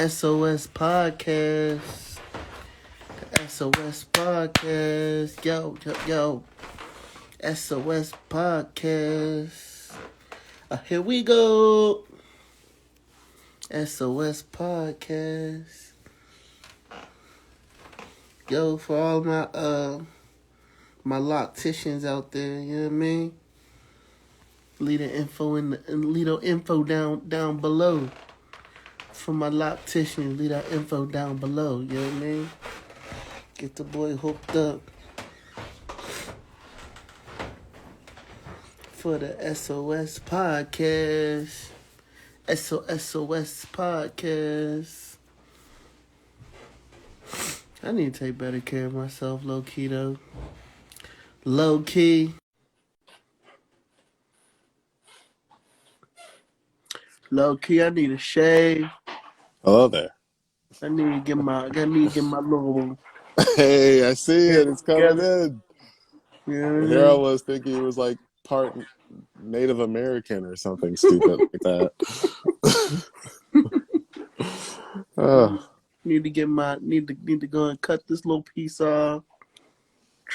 SOS Podcast. The SOS Podcast. Yo. SOS Podcast. Here we go. SOS Podcast. Yo, for all my locticians out there, you know what I mean? Leave the info down below. For my locticians, leave that info down below, you know what I mean? Get the boy hooked up. For the SOS Podcast. SOS Podcast. I need to take better care of myself, low-key, though. Low-key. Low-key, I need a shave. Hello there. I need to get my little... Hey, I see it. It's coming in. Yeah. Here I was thinking it was like part Native American or something stupid like that. Need to go and cut this little piece off.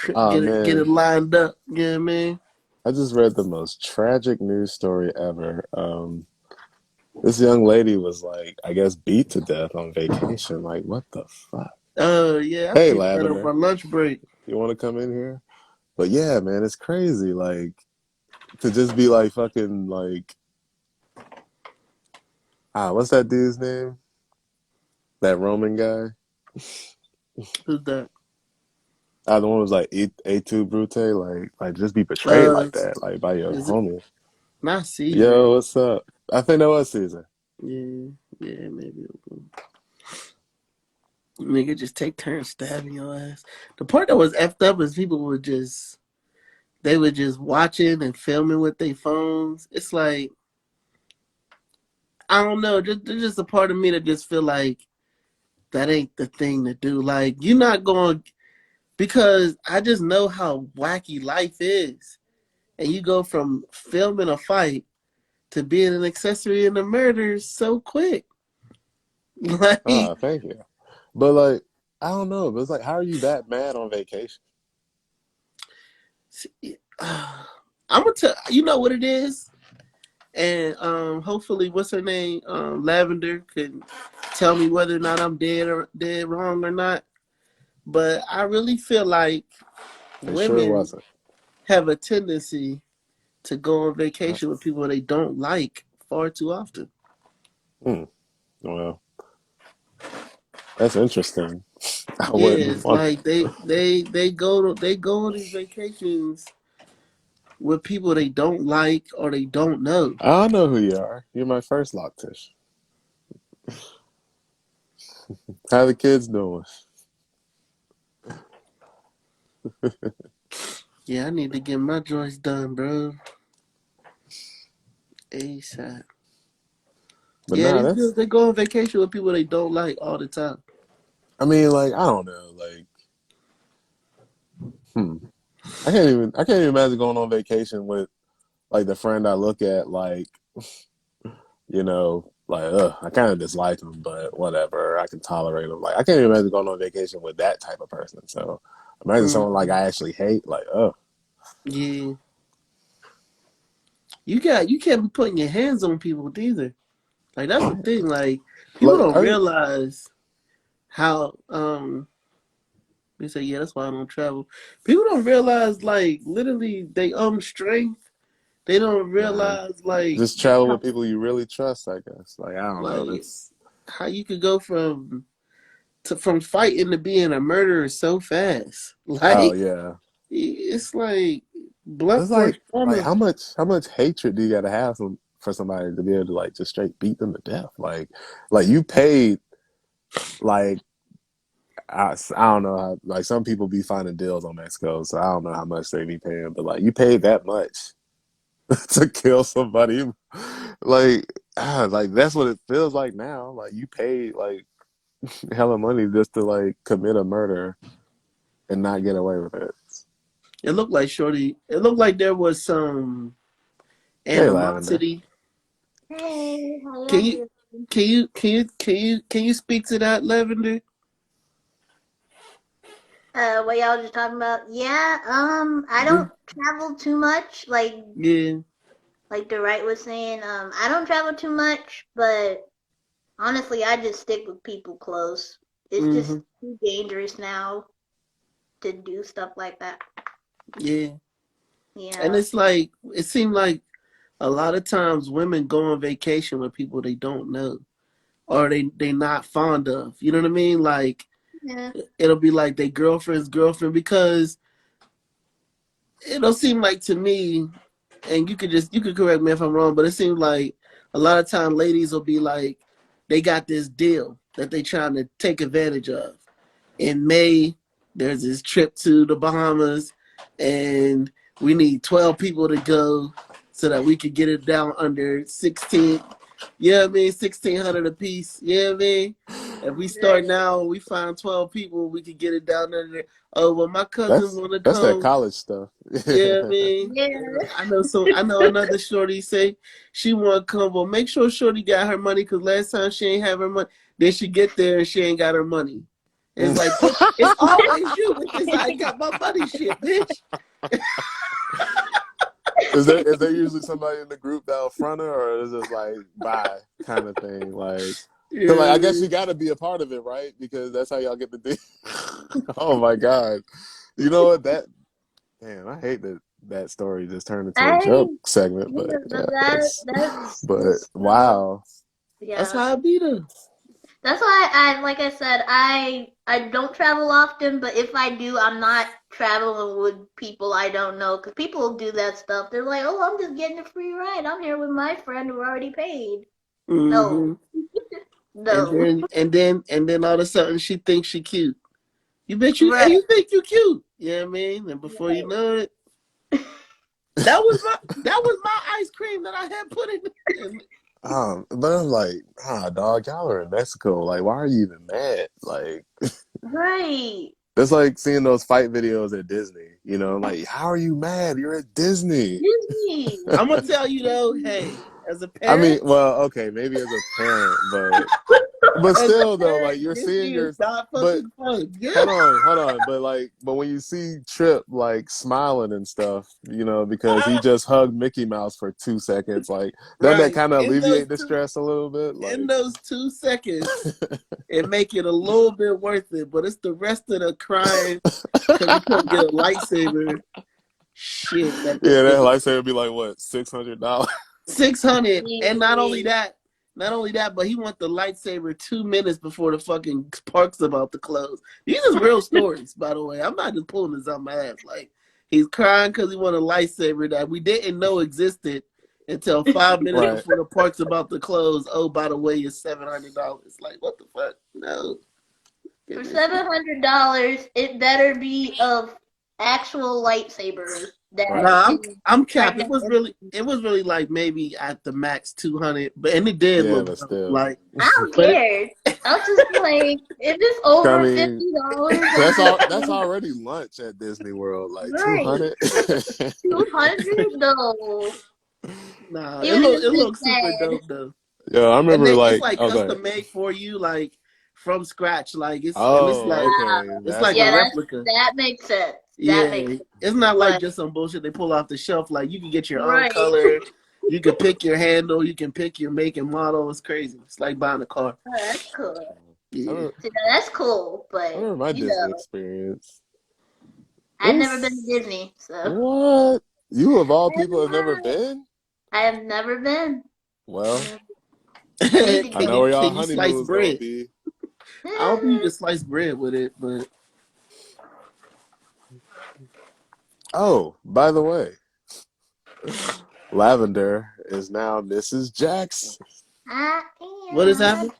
Get it lined up. You know what I mean? I just read the most tragic news story ever. This young lady was like, I guess, beat to death on vacation. Like, what the fuck? Yeah. Hey, Lavandar. My lunch break. You want to come in here? But yeah, man, it's crazy. Like, to just be like fucking like, what's that dude's name? That Roman guy? Who's that? The one was like A2 Brute, like just be betrayed like that, like by your homie. Not Caesar. Yo, what's up? I think that was Caesar. Yeah, maybe. Nigga just take turns stabbing your ass. The part that was effed up is people were just watching and filming with their phones. It's like, I don't know, there's just a part of me that just feel like that ain't the thing to do. Like, you're not going, because I just know how wacky life is. And you go from filming a fight to being an accessory in a murder so quick. Like, thank you. But like, I don't know. But it's like, how are you that mad on vacation? I'm gonna tell you know what it is, and hopefully, what's her name, Lavandar, could tell me whether or not I'm dead wrong or not. But I really feel like women have a tendency to go on vacation with people they don't like far too often. Well, that's interesting. It's like they go on these vacations with people they don't like or they don't know. I don't know who you are. You're my first loctician. How the kids doing? Yeah, I need to get my joints done, bro. ASAP. But yeah, they go on vacation with people they don't like all the time. I mean, like, I don't know, like, I can't even imagine going on vacation with like the friend I look at, like, you know, like, I kind of dislike him, but whatever, I can tolerate him. Like, I can't even imagine going on vacation with that type of person. So imagine someone like I actually hate, like, Yeah. You can't be putting your hands on people either. Like, that's the thing. Like, people don't realize how they say, yeah, that's why I don't travel. People don't realize, like, literally they strength. They don't realize, like, just travel with people you really trust, I guess. Like, I don't know. It's how you could go from fighting to being a murderer so fast. Like, it's like it's like how much hatred do you gotta have for somebody to be able to like just straight beat them to death? Like you paid, like, I don't know how, like, some people be finding deals on Mexico, so I don't know how much they be paying, but like, you paid that much to kill somebody, like that's what it feels like now. Like, you paid like hella money just to like commit a murder and not get away with it. It looked like It looked like there was some animosity. Hey, how are Can you? Can you speak to that, Lavender? What y'all just talking about? Yeah, I don't travel too much. Yeah. Like the right was saying, I don't travel too much, but honestly, I just stick with people close. It's just Mm-hmm. too dangerous now to do stuff like that. Yeah. And Yeah. it's like it seemed like a lot of times women go on vacation with people they don't know or they not fond of. You know what I mean? Like Yeah. it'll be like their girlfriend's girlfriend because it'll seem like to me, and you could correct me if I'm wrong, but it seems like a lot of time ladies will be like they got this deal that they trying to take advantage of. In May, there's this trip to the Bahamas, and we need 12 people to go so that we could get it down under 16. Yeah, I mean 1,600 a piece. Yeah, I mean if we start now and we find 12 people, we could get it down under. Oh well, my cousin want to That's that come. college stuff. Yeah, I mean, Yeah. I know. So I know another shorty say she want to come. Well, make sure shorty got her money because last time she ain't have her money. Then she get there and she ain't got her money. It's like bitch, it's always you with this. I ain't got my money, shit, bitch. Is there usually somebody in the group that'll front her, or is it just like bye kind of thing? Like, cause like I guess Yeah, you got to be a part of it, right? Because that's how y'all get the deal. Oh my god, you know what? Damn, I hate that story just turned into a I joke segment, but yeah, yeah, that's but just so wow. that's yeah. how I beat her. That's why I like I said, I don't travel often, but if I do, I'm not traveling with people I don't know because people do that stuff. They're like, "Oh, I'm just getting a free ride. I'm here with my friend who already paid." No, Mm-hmm. no, And then all of a sudden she thinks she cute. You bet you and right, you think you cute. You know what I mean? And before you know it, that was my ice cream that I had put in. But I'm like, dog, y'all are in Mexico. Like, why are you even mad? Like, right. it's like seeing those fight videos at Disney. You know, like, how are you mad? You're at Disney. Disney. I'm gonna tell you though, hey, as a I mean, parent, well, okay, maybe as a parent, but as a still though, like parent, you're seeing Disney is your, not but fucking fun. Yeah, hold on, but when you see Trip like smiling and stuff, you know, because he just hugged Mickey Mouse for 2 seconds, like doesn't that right. kind of alleviate the stress a little bit? In Like, those 2 seconds, it make it a little bit worth it. But it's the rest of the crying because you couldn't get a lightsaber. Shit, that yeah, just that make it lightsaber would be like what, $600? 600. And Easily. not only that, but he want the lightsaber 2 minutes before the fucking park's about to close. These is real stories, by the way. I'm not just pulling this out my ass. Like he's crying because he want a lightsaber that we didn't know existed until 5 minutes Right. before the park's about to close. Oh, by the way, it's $700. Like what the fuck? No, For get this shit. $700, it better be of actual lightsabers that Right. Nah, can I'm capped. pregnant. It was really like maybe at the max 200, but and it did Yeah, look but dope. still. Like, I don't but it, care. I'll just be like, if it's I over mean, $50, I'm that's just all. That's like, already lunch at Disney World. Like two right, hundred. 200 though. nah, Even if it it's looks super bad, dope though. Yo, I And remember they it's like, like oh, go ahead. custom made for you, like from scratch. Like it's Oh, like okay, it's that's like a yeah, why. replica. that makes sense. That makes Yeah, sense. it's not like But just some bullshit they pull off the shelf. Like you can get your own right, color, you can pick your handle, you can pick your make and model. It's crazy. It's like buying a car. oh, that's cool. I Yeah. remember, See, that's cool. I But remember my Disney experience. It I've never been to was Disney, so what you of all I have people have never not. been. I have never been. Well, Mm, I need to I can know go. where y'all you honeymoon slice is gonna bread? be. I don't think you can slice bread with it, but Oh, by the way, Lavender is now Mrs. Jackson. I what has am happened?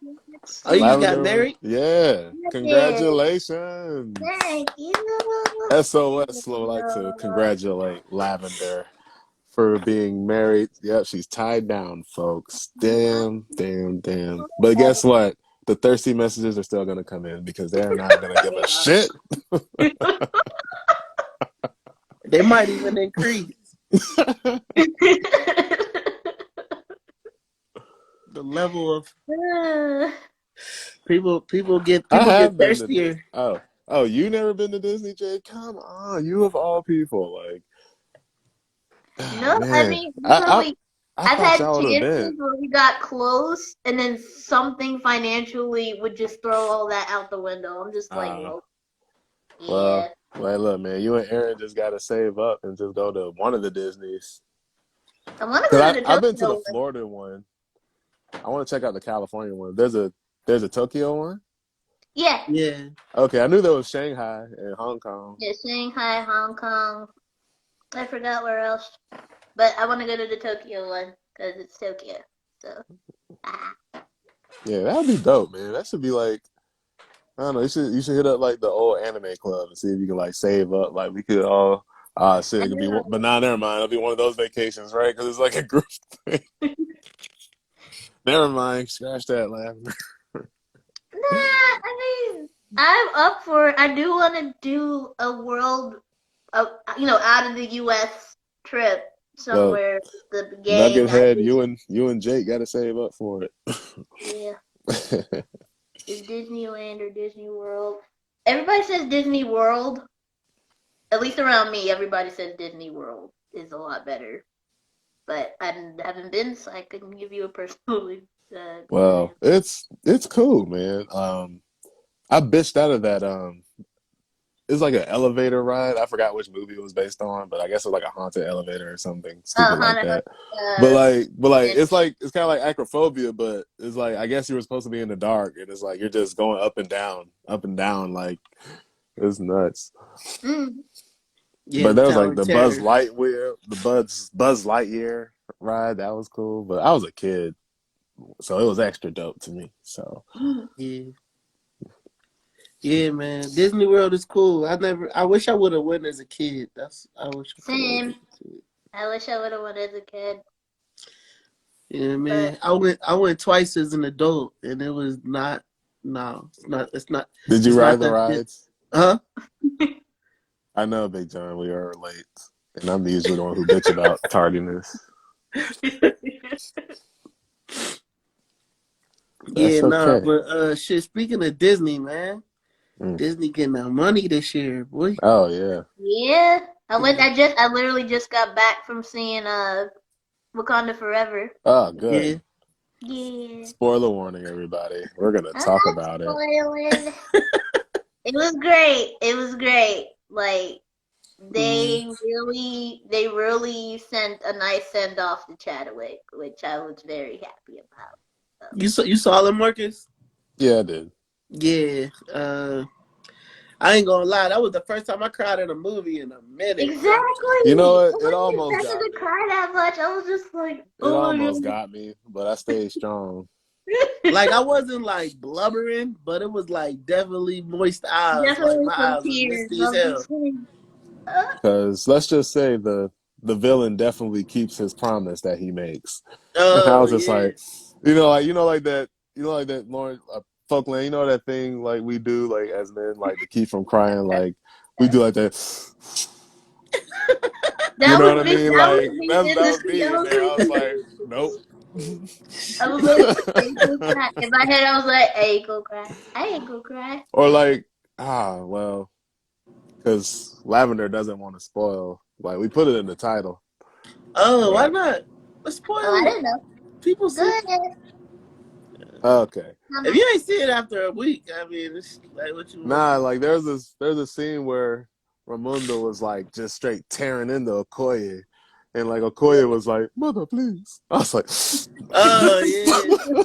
Oh, you just got Lavender, married? yeah, yes. congratulations. Thank you. SOS Thank would like to you. congratulate Lavender for being married. Yep, she's tied down, folks. Damn, damn, damn. But guess what? The thirsty messages are still going to come in because they're not going to give a shit. They might even increase the level of People get I have been to thirstier. oh, you never been to Disney, Jay? Come on, you of all people, like, oh, No, I man, mean, you know, I I've thought had y'all would have chances been. where we got close, and then something financially would just throw all that out the window. I'm just like, nope. Yeah. Well, look, man, you and Aaron just gotta save up and just go to one of the Disneys. I want to go Cause to the I've been to the Tokyo one. Florida one. I want to check out the California one. There's a Tokyo one. Yeah. Yeah. Okay, I knew there was Shanghai and Hong Kong. Yeah, Shanghai, Hong Kong. I forgot where else. But I want to go to the Tokyo one because it's Tokyo. So. Yeah, that would be dope, man. That should be like, I don't know. You should hit up like the old anime club and see if you can like save up. Like we could all. Shit, I it could be. know. But nah, never mind. It'll be one of those vacations, right? Because it's like a group thing. Never mind. Scratch that, Lavender. Nah, I mean, I'm up for it. I do want to do a world, out of the U.S. trip Well, somewhere. The gang. Nugget Head, you and Jake got to save up for it. Yeah. Is Disneyland or Disney World? Everybody says Disney World. At least around me, everybody says Disney World is a lot better. But I haven't been, so I couldn't give you a personal. Well, it's cool, man. I bitched out of that. It's like an elevator ride. I forgot which movie it was based on, but I guess it was like a haunted elevator or something stupid like that. But like it's kind of like acrophobia, but it's like I guess you were supposed to be in the dark, and it's like you're just going up and down, like it's nuts. Yeah, But the there was Tower like of the Terror. Buzz Lightyear ride. That was cool, but I was a kid, so it was extra dope to me. So Yeah. Yeah, man. Disney World is cool. I wish I would have went as a kid. I wish I could have went Same. as a kid. I wish I would have went as a kid. Yeah, man. I went twice as an adult, and it was not. No, did you it's ride not the that good. rides? Huh? I know, Big John, we are late, and I'm usually the one who bitch about tardiness. Yeah, That's no, okay. but shit. Speaking of Disney, man, Mm. Disney getting our money this year, boy. Oh yeah. Yeah. I literally just got back from seeing Wakanda Forever. Oh, Yeah. good. Yeah. Spoiler warning, everybody. We're gonna I'm talk not about it. spoiling. It was great. It was great. Like Mm. they really sent a nice send off to Chadwick, which I was very happy about. So. You saw them, Marcus? Yeah, I did. Yeah. I ain't gonna lie. That was the first time I cried in a movie in a minute. Exactly. You know I what? It wasn't almost expecting got to me. cry that much. I was just like, It oh my almost god. got me, but I stayed strong. Like I wasn't like blubbering, but it was like definitely moist eyes. Like Definitely my some eyes was tears. misty as I'm hell. just like, Because let's just say the villain definitely keeps his promise that he makes. And I Oh was just yeah. like, like that, Lauren, Folkland. You know that thing like we do like as men, like to keep from crying, like we do like that. You that know was what I me. mean? That Like was me that in the was scene. me in there. I was like, nope. I was like, I ain't gonna cry. In my head, I was like, I ain't gonna cry. I ain't gonna cry. Or like, well, because Lavender doesn't want to spoil. Like we put it in the title, Oh, why but not? Let's Oh, spoil I it. didn't know. People Go see. ahead. okay. If you ain't see it after a week, I mean, it's like what you want. Nah, like there's a scene where Ramundo was like just straight tearing into Okoye. And like Okoye was like, "Mother, please." I was like, Oh yeah.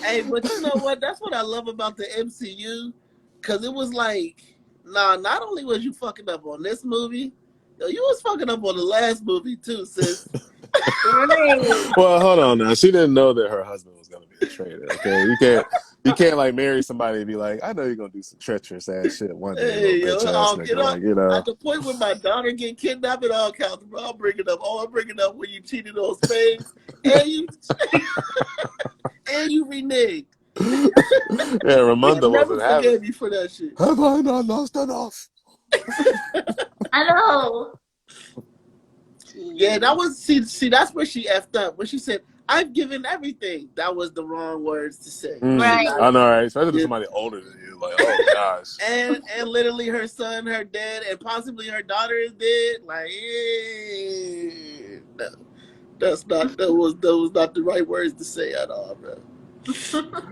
Hey, but you know what? That's what I love about the MCU, cause it was like, nah. Not only was you fucking up on this movie, yo, you was fucking up on the last movie too, sis. Right. well, hold on now. She didn't know that her husband was gonna be a traitor. Okay, you can't like marry somebody and be like, I know you're gonna do some treacherous ass shit one day, little Hey, yo, bitch ass nigga. Like at the point when my daughter get kidnapped, it all counts, bro. I'll bring it up. Oh, I'll bring it up when you cheated on Spades and you and you reneged. yeah, You'll Ramonda never wasn't having forgive it. me for that shit. Have I not lost enough? I know. Yeah, that was see. That's where she effed up when she said, I've given everything. That was the wrong words to say. You should Right. not. I know, right? Especially to You, somebody older than you. Like, oh gosh. and literally her son, her dad, and possibly her daughter is dead. Like, no, that was not the right words to say at all, bro.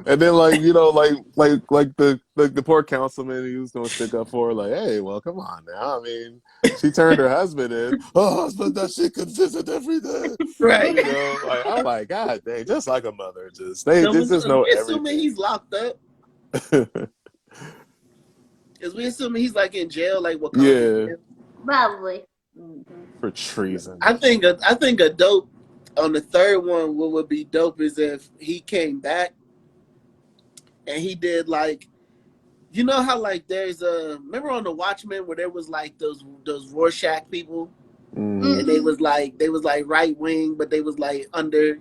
And then like, you know, like the poor councilman, he was gonna stick up for her, like, hey, well, come on now. I mean, she turned her husband in. Oh, husband that she could visit every day. Right. You know, like I'm like, God dang, just like a mother. They So just know we assuming everything. he's locked up. Is we assuming he's like in jail, like Wakanda Yeah, jail? Probably. for treason. I think a dope on the third one. What would be dope is if he came back and he did like, you know how like there's a, remember on the Watchmen where there was like those Rorschach people, and Mm-hmm. they was like right wing, but they was like under,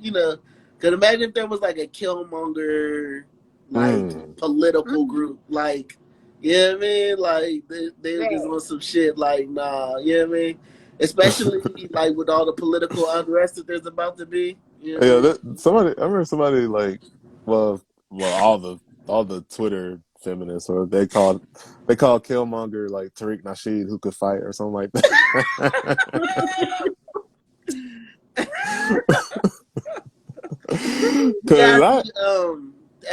could imagine if there was like a Killmonger like Mm. political group, like, you know what I mean, like they were just Right. on some shit like, nah, you know what I mean, especially like with all the political unrest that there's about to be, you know what I Yeah, mean. somebody. I remember somebody like, well, all the Twitter feminists, or they called Killmonger like Tariq Nasheed, who could fight or something like that. Yeah, Cause I I, see,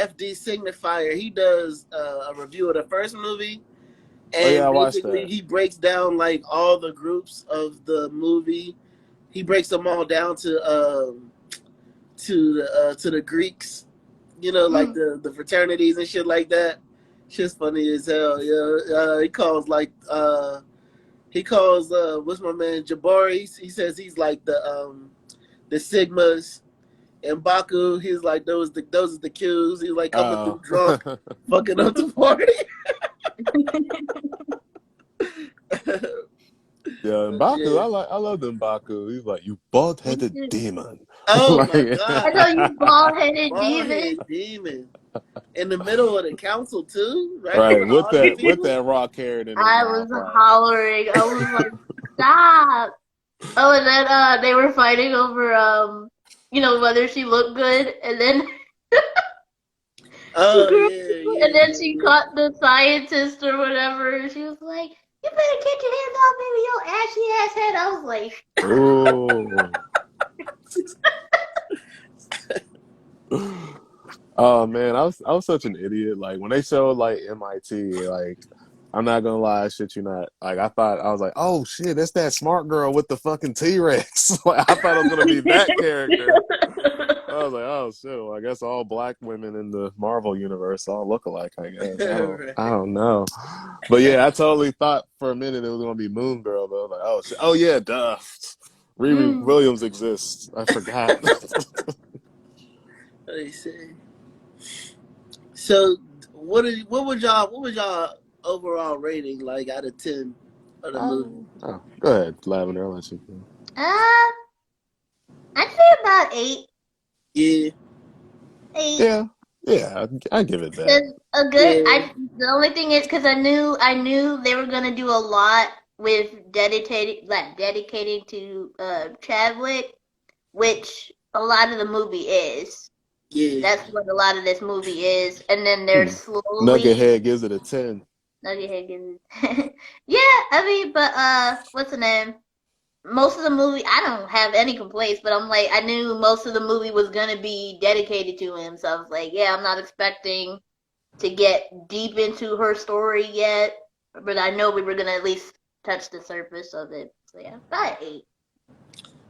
FD Signifier, he does a review of the first movie, oh yeah, I and watched basically that. he breaks down like all the groups of the movie. He breaks them all down to the Greeks, like the fraternities and shit like that. Shit's funny as hell. Yeah, he calls what's my man Jabari. He says he's like the Sigmas. And Baku, he's like those are the Qs. He's like coming Oh, through drunk, fucking up the party. yeah, and But Baku, yeah. I love them Baku. He's like, you bald Me headed too. demon. Oh my Like, I God, know you bald headed bald demon. head demon in the middle of the council too, right in right, front of all these with people. that raw carrot in his I mouth, was like. hollering. I was like, stop. Oh, and then they were fighting over whether she looked good, and then the Oh girl, yeah, and yeah, then yeah, she yeah. caught the scientist or whatever. And she was like, "You better get your hands off me with your ashy ass head." I was like, Ooh. Oh man, I was such an idiot. Like when they showed like MIT, like I'm not gonna lie, shit you not. Like I was like, oh shit, that's that smart girl with the fucking T-Rex. Like I thought it was gonna be that character. I was like, oh shit, well, I guess all black women in the Marvel universe all look alike, I guess. I Right. don't know. But yeah, I totally thought for a minute it was gonna be Moon Girl though. Like, oh shit. Oh yeah, duh. Riri mm. Williams exists. I forgot. Let me see. So, what was y'all overall rating like out of 10 of the movie? Oh, go ahead, Lavender. I'll let you go. uh, I'd say about eight. Yeah, 8. Yeah, yeah, I give it that. Cause a good. yeah, The only thing is because I knew they were gonna do a lot with dedicating to Chadwick, which a lot of the movie is. yeah. That's what a lot of this movie is, and then they're Hmm. Nugget slowly. Head gives it a 10. Okay, yeah, I mean, but what's the name? Most of the movie, I don't have any complaints, but I'm like, I knew most of the movie was gonna be dedicated to him, so I was like, yeah, I'm not expecting to get deep into her story yet, but I know we were gonna at least touch the surface of it. So yeah, about 8.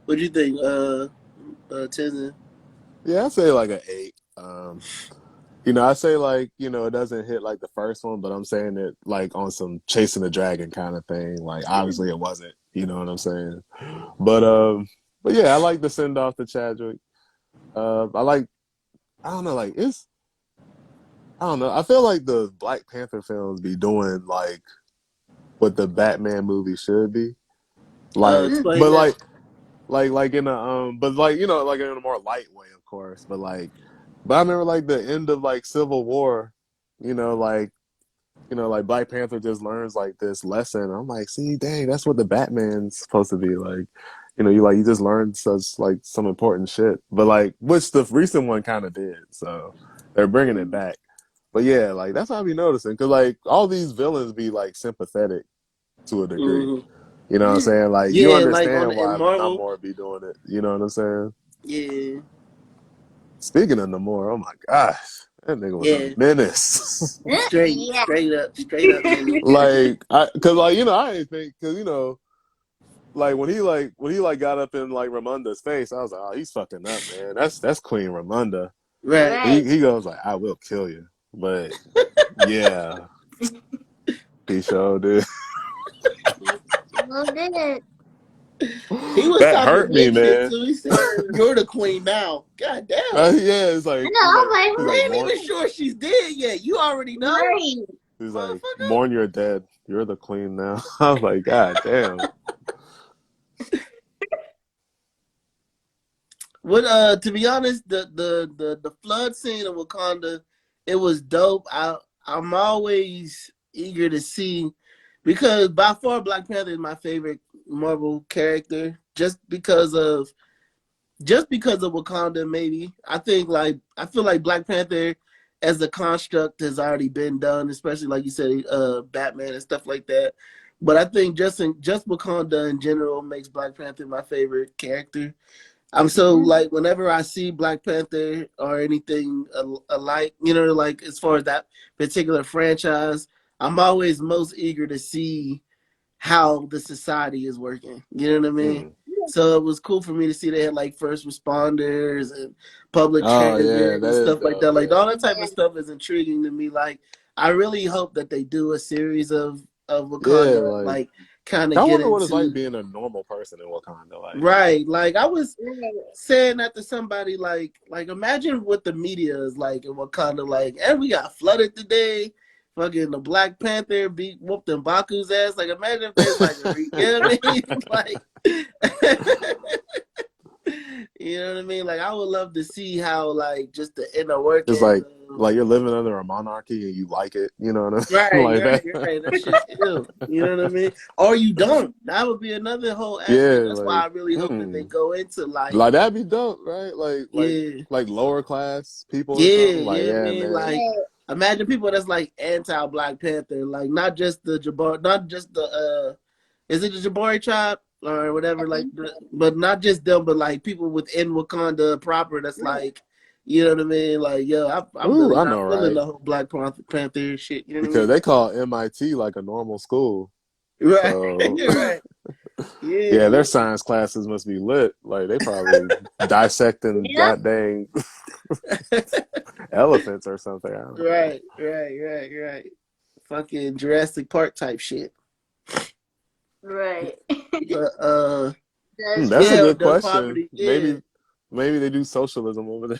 What do you think, Tenzin? Yeah, I'd say like an 8. I say like, it doesn't hit like the first one, but I'm saying it like on some chasing the dragon kind of thing. Like obviously it wasn't, you know what I'm saying? But but yeah, I like the send off to Chadwick. I don't know, like I don't know. I feel like the Black Panther films be doing like what the Batman movie should be. Like, Mm. Explain but that. like in a but like like in a more light way, of course. But I remember like the end of like Civil War, you know, like like Black Panther just learns like this lesson. I'm like, see, dang, that's what the Batman's supposed to be like. you just learn such like some important shit. But like, which the recent one kind of did, so they're bringing it back. But yeah, like that's how I be noticing, because like all these villains be like sympathetic to a degree. Mm-hmm. You know what I'm saying? Like you Yeah, like understand in why Marvel. Namor be doing it. You know what I'm saying? Yeah, Speaking of Namor, oh my gosh, that nigga was a yeah, menace. Yeah. straight up, man. Like, cause like I didn't think, cause like when he like got up in like Ramonda's face, I was like, oh, he's fucking up, man. That's Queen Ramonda. Right. Right. He goes like, I will kill you, but yeah, he sure did. Well, did it. He was That talking hurt me, big shit man. too. He said, "You're the queen now." God damn. Yeah, it's I like know. he's I'm like like, he's We like ain't mourn. even sure she's dead yet. You already know, right. He's like motherfucker. mourn you're dead. You're the queen now. I was like, God damn. What to be honest, the flood scene of Wakanda, it was dope. I'm always eager to see, because by far Black Panther is my favorite Marvel character, just because of Wakanda. Maybe I feel like Black Panther as a construct has already been done, especially like you said, Batman and stuff like that. But I think just Wakanda in general makes Black Panther my favorite character. I'm so like whenever I see Black Panther or anything alike, like as far as that particular franchise, I'm always most eager to see how the society is working. You know what I mean? Mm. So it was cool for me to see they had like first responders and public Oh yeah, transit and that is stuff like dope. that. Like Yeah, all that type of stuff is intriguing to me. Like I really hope that they do a series of yeah. Wakanda, Like like kind of I get wonder what it's like into being a normal person in Wakanda. Like, right. Like I was Right. saying that to somebody, like imagine what the media is like in Wakanda. Like, and we got flooded today. Fucking the Black Panther beat whooped M'Baku's ass. Like, imagine if there's like you know what I mean? Like, you know what I mean? Like, I would love to see how like just the inner it's workings of like you're living under a monarchy and you like it. You know what I mean? right, Like that. right. That shit's ill. You know what I mean? Or you don't. That would be another whole aspect. Yeah, That's why like I really hope that they go into like that'd be dope, right? yeah. Like lower class people or Yeah, something. Like, yeah, yeah, man. man. Like, imagine people that's like anti Black Panther, like not just the Jabbar, not just the is it the Jabari tribe or whatever, like, but not just them, but like people within Wakanda proper. That's like, you know what I mean? Like, yo, I'm Ooh, really I know, not feeling right? the whole Black Panther shit. You know what I Because mean? they call MIT like a normal school. Right, So right. Yeah, yeah, their yeah. science classes must be lit. Like they probably dissecting Yeah. god dang elephants or something. I don't know. Right. Fucking Jurassic Park type shit. Right. But That's That's a yeah, true. good the question. poverty, yeah. Maybe they do socialism over there.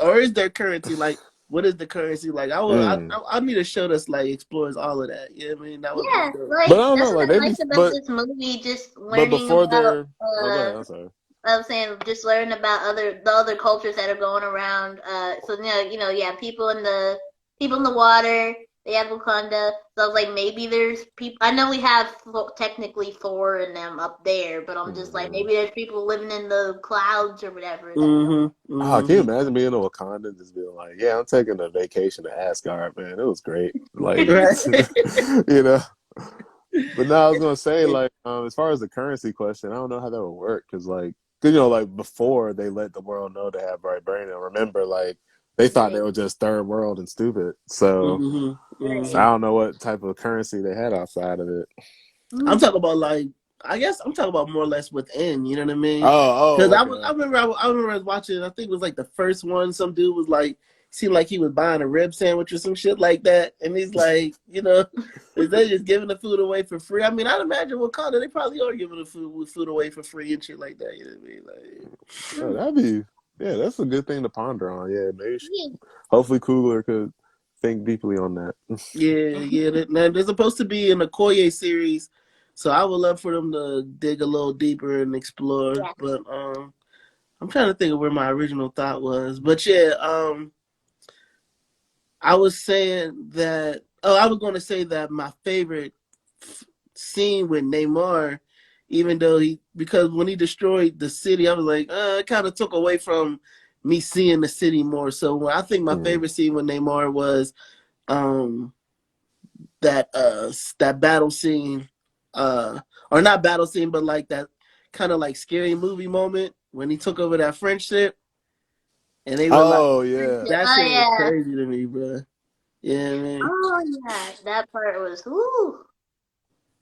Or is there currency? Like, what is the currency like? Mm. I need a show that's like explores all of that. You know what I mean? That would be Yeah, dope. But I like don't know, that's like what I they be liked about this movie. Just but learning before about. they're oh go ahead, I'm sorry. I was saying just learning about the other cultures that are going around. So yeah, people in the water. They have Wakanda. So I was like, maybe there's people. I know we have technically four in them up there, but I'm just like, Mm-hmm. maybe there's people living in the clouds or whatever. That Oh, can you Mm-hmm. imagine being in Wakanda and just being like, yeah, I'm taking a vacation to Asgard, man. It was great. Like, Right. you know. But no, I was gonna say, like, as far as the currency question, I don't know how that would work because, like, 'cause, like before they let the world know they have vibranium. Remember, like, they thought they right, were just third world and stupid. So, right. I don't know what type of currency they had outside of it. I'm talking about like I guess I'm talking about more or less within. You know what I mean? Because Okay. I remember I was watching. I think it was like the first one. Some dude was like seemed like he was buying a rib sandwich or some shit like that, and he's like, is they just giving the food away for free? I mean, I'd imagine Wakanda they probably are giving the food away for free and shit like that. You know what I mean? Oh, that'd be yeah. That's a good thing to ponder on. Yeah, maybe Yeah. hopefully Coogler could think deeply on that. Yeah. Now they're supposed to be in the Koye series, so I would love for them to dig a little deeper and explore. Yeah. But I'm trying to think of where my original thought was. But yeah, I was saying that. Oh, I was going to say that my favorite scene with Neymar even though because when he destroyed the city, I was like, it kind of took away from me seeing the city more. So I think my favorite scene with Neymar was that battle scene, or not battle scene, but like that kind of like scary movie moment when he took over that friendship and they were like, Oh yeah. that Oh shit was yeah. crazy to me, bro. Yeah, man. Oh yeah. That part was ooh.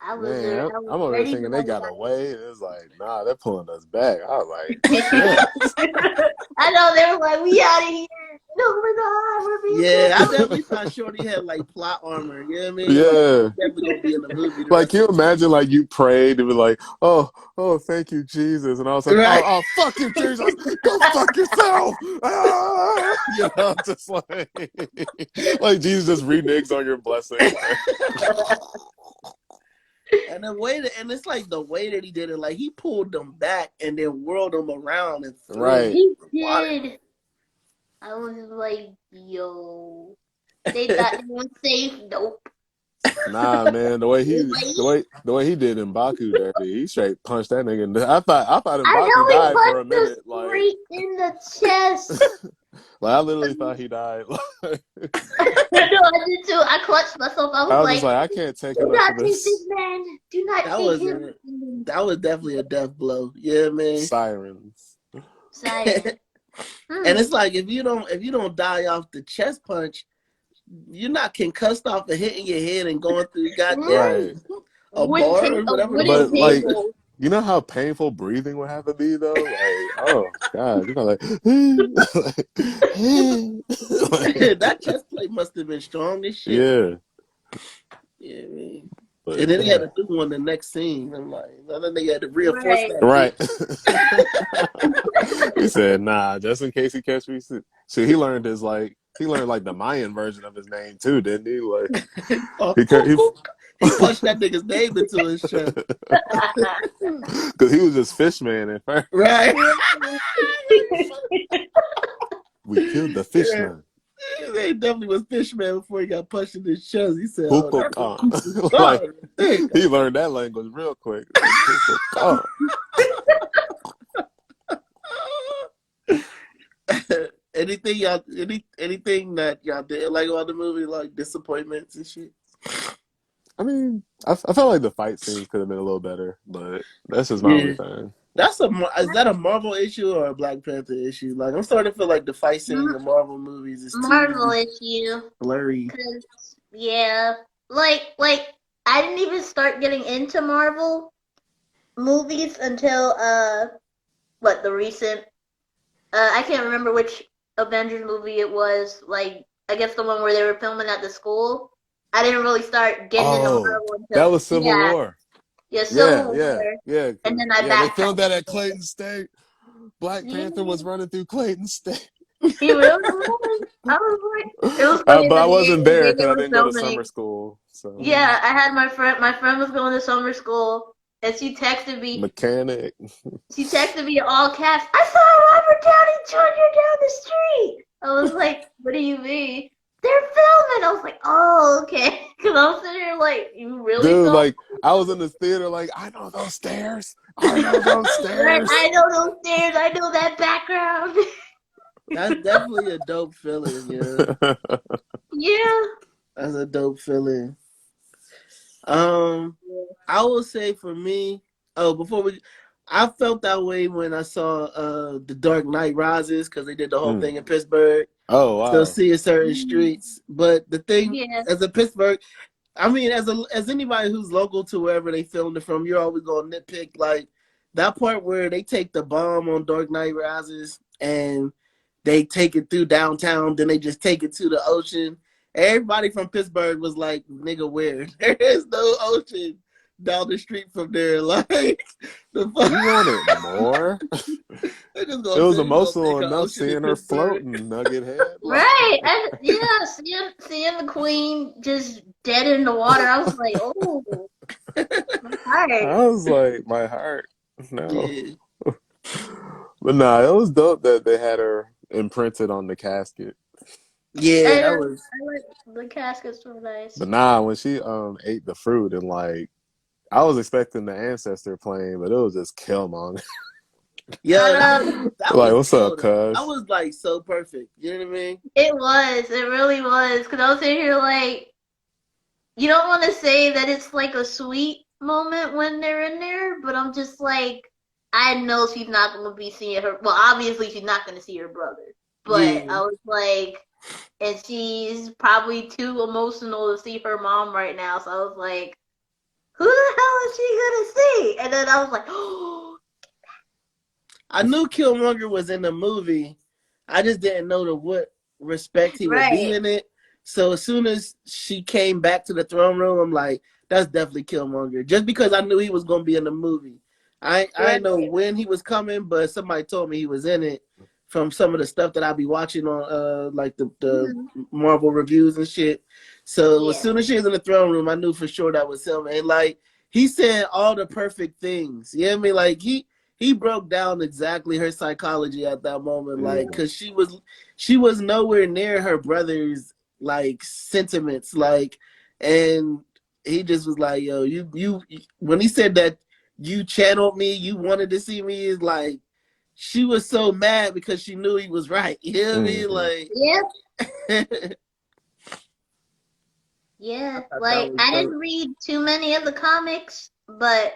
I was Man, I'm over there ready thinking for they got that. away. It's like, nah, they're pulling us back. I was like, shit. I know they were like, we out of here. No, we're not. We're being Yeah, I killed. definitely thought Shorty had like plot armor. You know what I mean? Like Yeah. definitely gonna be in the movie the Like, rest can of you the time. imagine, like, you prayed and be like, thank you, Jesus. And all of a sudden, Right. fuck you, Jesus. Go fuck yourself. Ah! You know, just like Jesus just reneges on your blessing. Like, And it's like the way that he did it, like he pulled them back and then whirled them around and threw them right. He in the water. did. I was like, yo. They thought they were safe. Nope. Nah, man, the way he did M'Baku dirty, he straight punched that nigga. I thought I M'Baku know he died for a punched him minute. Like, straight in the chest. I literally thought he died. I know, I did too. I clutched myself. I was I was just like, like, I can't take do enough not of take this this. man. Do not That take was him. definitely a death blow. Yeah, man. Sirens. Siren. And it's like if you don't die off the chest punch, you're not concussed off of hitting your head and going through goddamn Right. a bar or A whatever the wooden fuck But it is. like, table. you know how painful breathing would have to be though? Like, oh God, you're like, That chest plate must have been strong as shit. yeah. Yeah, man. But And then he had yeah. to do one the next scene. I'm like, I think they had to reinforce Right. that Right. shit. He said, nah, just in case he catch me. See, he learned like the Mayan version of his name too, didn't he? Like Oh, he he punched that nigga's name into his chest. because he was just Fishman at first. Right. We killed the Yeah. Fishman. He definitely was Fishman before he got punched in his chest. He said, "Oh, that's a Kukulkan. Kukulkan Like right there, he learned that language real quick. Like, Kukulkan. anything that y'all did like about the movie, like disappointments and shit? I mean, I felt like the fight scenes could have been a little better, but that's just my only Yeah. thing. Is that a Marvel issue or a Black Panther issue? Like I'm starting to feel like the fight scenes in Marvel movies is Marvel too issue. blurry. Yeah. Like I didn't even start getting into Marvel movies until the recent I can't remember which Avengers movie it was. Like I guess the one where they were filming at the school. I didn't really start getting into Oh, Marvel that until was Civil War. Civil Yeah. War, and then I Yeah, they backtracked. filmed that at Clayton State. Black Yeah, Panther was running through Clayton State. he really was. I was like, it was funny But I the wasn't day there they because I were didn't go to summer filming. school. So Yeah, I had my friend. My friend was going to summer school, and she texted me. mechanic. She texted me in all caps. I saw Robert Downey Jr. down the street. I was like, "What do you mean? They're filming." I was like, "Oh, okay." Because I'm sitting here like, "You really Dude, filmed?" like I was in the theater, like I know those stairs. I know those Right? stairs. I know those stairs. I know that background. That's definitely a dope feeling, yeah. Yeah. That's a dope feeling. I will say for me, I felt that way when I saw The Dark Knight Rises because they did the whole thing in Pittsburgh. Oh So wow. seeing certain streets, but the thing Yeah. as a Pittsburgh, I mean, as anybody who's local to wherever they filmed it from, you're always gonna nitpick like that part where they take the bomb on Dark Knight Rises and they take it through downtown, then they just take it to the ocean. Everybody from Pittsburgh was like, "Nigga, where? There is no ocean down the street from there." Like the fuck. You wanted more? They just It was gonna make emotional an enough ocean in seeing her Pittsburgh. floating, Nugget Head. Like, Right. Seeing the queen just dead in the water. I was like, "Oh, I alright." was like, my heart. No. Yeah, But nah, it was dope that they had her imprinted on the casket. yeah, And that was. I like the casket's so nice. But nah, when she ate the fruit and like I was expecting the ancestor plane, but it was just Killmonger. Yo, that Like, was what's up, ill though. That cuz? was like so perfect. You know what I mean? It really was. Because I was sitting here like, you don't want to say that it's like a sweet moment when they're in there, but I'm just like, I know she's not going to be seeing her. Well, obviously, she's not going to see her brother. But Yeah. I was like, and she's probably too emotional to see her mom right now. So I was like, who the hell is she going to see? And then I was like, oh. I knew Killmonger was in the movie. I just didn't know to what respect he would be Right. in it. So as soon as she came back to the throne room, I'm like, that's definitely Killmonger. Just because I knew he was gonna be in the movie. I Right. didn't know when he was coming, but somebody told me he was in it from some of the stuff that I be watching on like the Marvel reviews and shit. So as Yeah. soon as she was in the throne room, I knew for sure that was him. And like he said all the perfect things. You know what I mean? Like he broke down exactly her psychology at that moment, like, cause she was nowhere near her brother's like sentiments, like, and he just was like, yo, you when he said that you channeled me, you wanted to see me, is like, she was so mad because she knew he was right. You know what I mean? Like, Yeah. Yeah, like I didn't read too many of the comics, but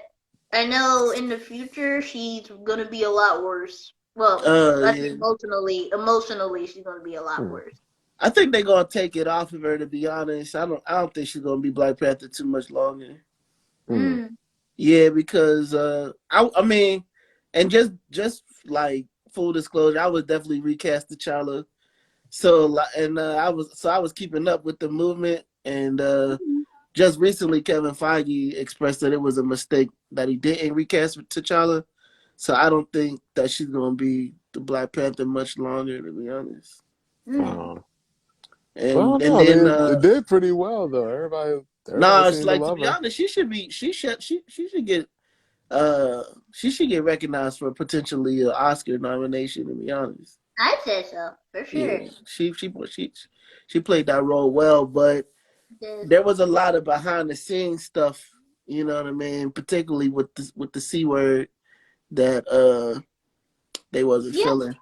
I know in the future she's gonna be a lot worse. Well, I think yeah. emotionally she's gonna be a lot worse. I think they're gonna take it off of her. To be honest, I don't think she's gonna be Black Panther too much longer. Yeah, because I mean, and just like full disclosure, I was definitely recast T'Challa. So I was keeping up with the movement, and just recently Kevin Feige expressed that it was a mistake that he didn't recast T'Challa. So I don't think that she's gonna be the Black Panther much longer, to be honest. Well, And no, I then mean, it did pretty well though. Everybody it's seemed to like, to love be her. honest, she should get she should get recognized for potentially an Oscar nomination, to be honest. I'd say so for sure. Yeah, she played that role well, but there was a lot of behind the scenes stuff, you know what I mean, particularly with the C word that they wasn't feeling.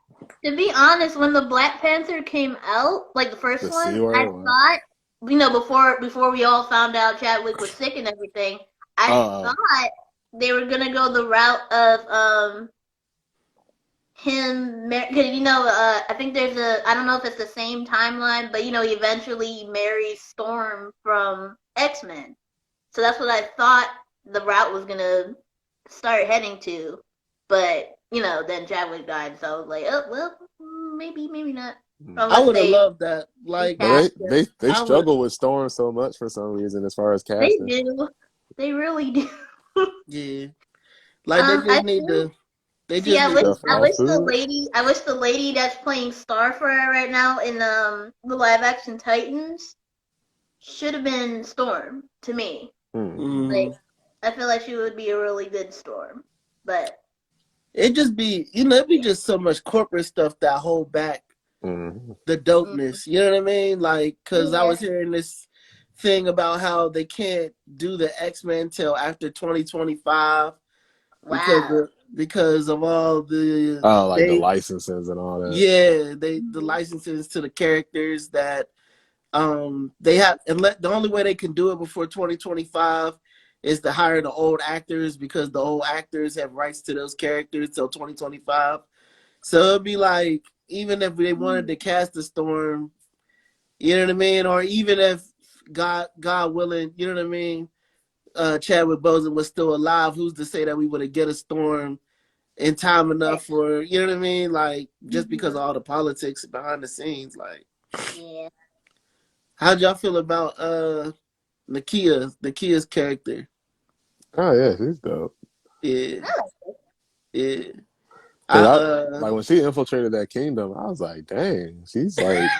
To be honest, when the Black Panther came out, like the first The C one, I word. thought, before we all found out Chadwick was sick and everything, I thought they were gonna go the route of him, because I think I don't know if it's the same timeline, but he eventually marries Storm from X-Men. So that's what I thought the route was gonna start heading to, but then Chadwick died, so I was like, oh well, maybe not. I would have loved that. Like, But they I would. struggle with Storm so much for some reason as far as They casting. do, they really do. Yeah, like they just need to. They See, just need to. I wish the lady that's playing Starfire right now in the live action Titans should have been Storm to me. Like, I feel like she would be a really good Storm, but it just be, it'd be just so much corporate stuff that hold back the dopeness. You know what I mean? Like, because I was hearing this thing about how they can't do the X-Men till after 2025 because of all the the licenses and all that. Yeah, the licenses to the characters that they have, and the only way they can do it before 2025 is to hire the old actors, because the old actors have rights to those characters till 2025. So it'd be like, even if they wanted to cast a Storm, you know what I mean, or even if God willing, you know what I mean, Chadwick Boseman was still alive, who's to say that we would have get a Storm in time enough for, you know what I mean, like, just because of all the politics behind the scenes. Like, how'd y'all feel about Nakia's character? Oh yeah, she's dope. Yeah, yeah. Like when she infiltrated that kingdom, I was like, dang, she's like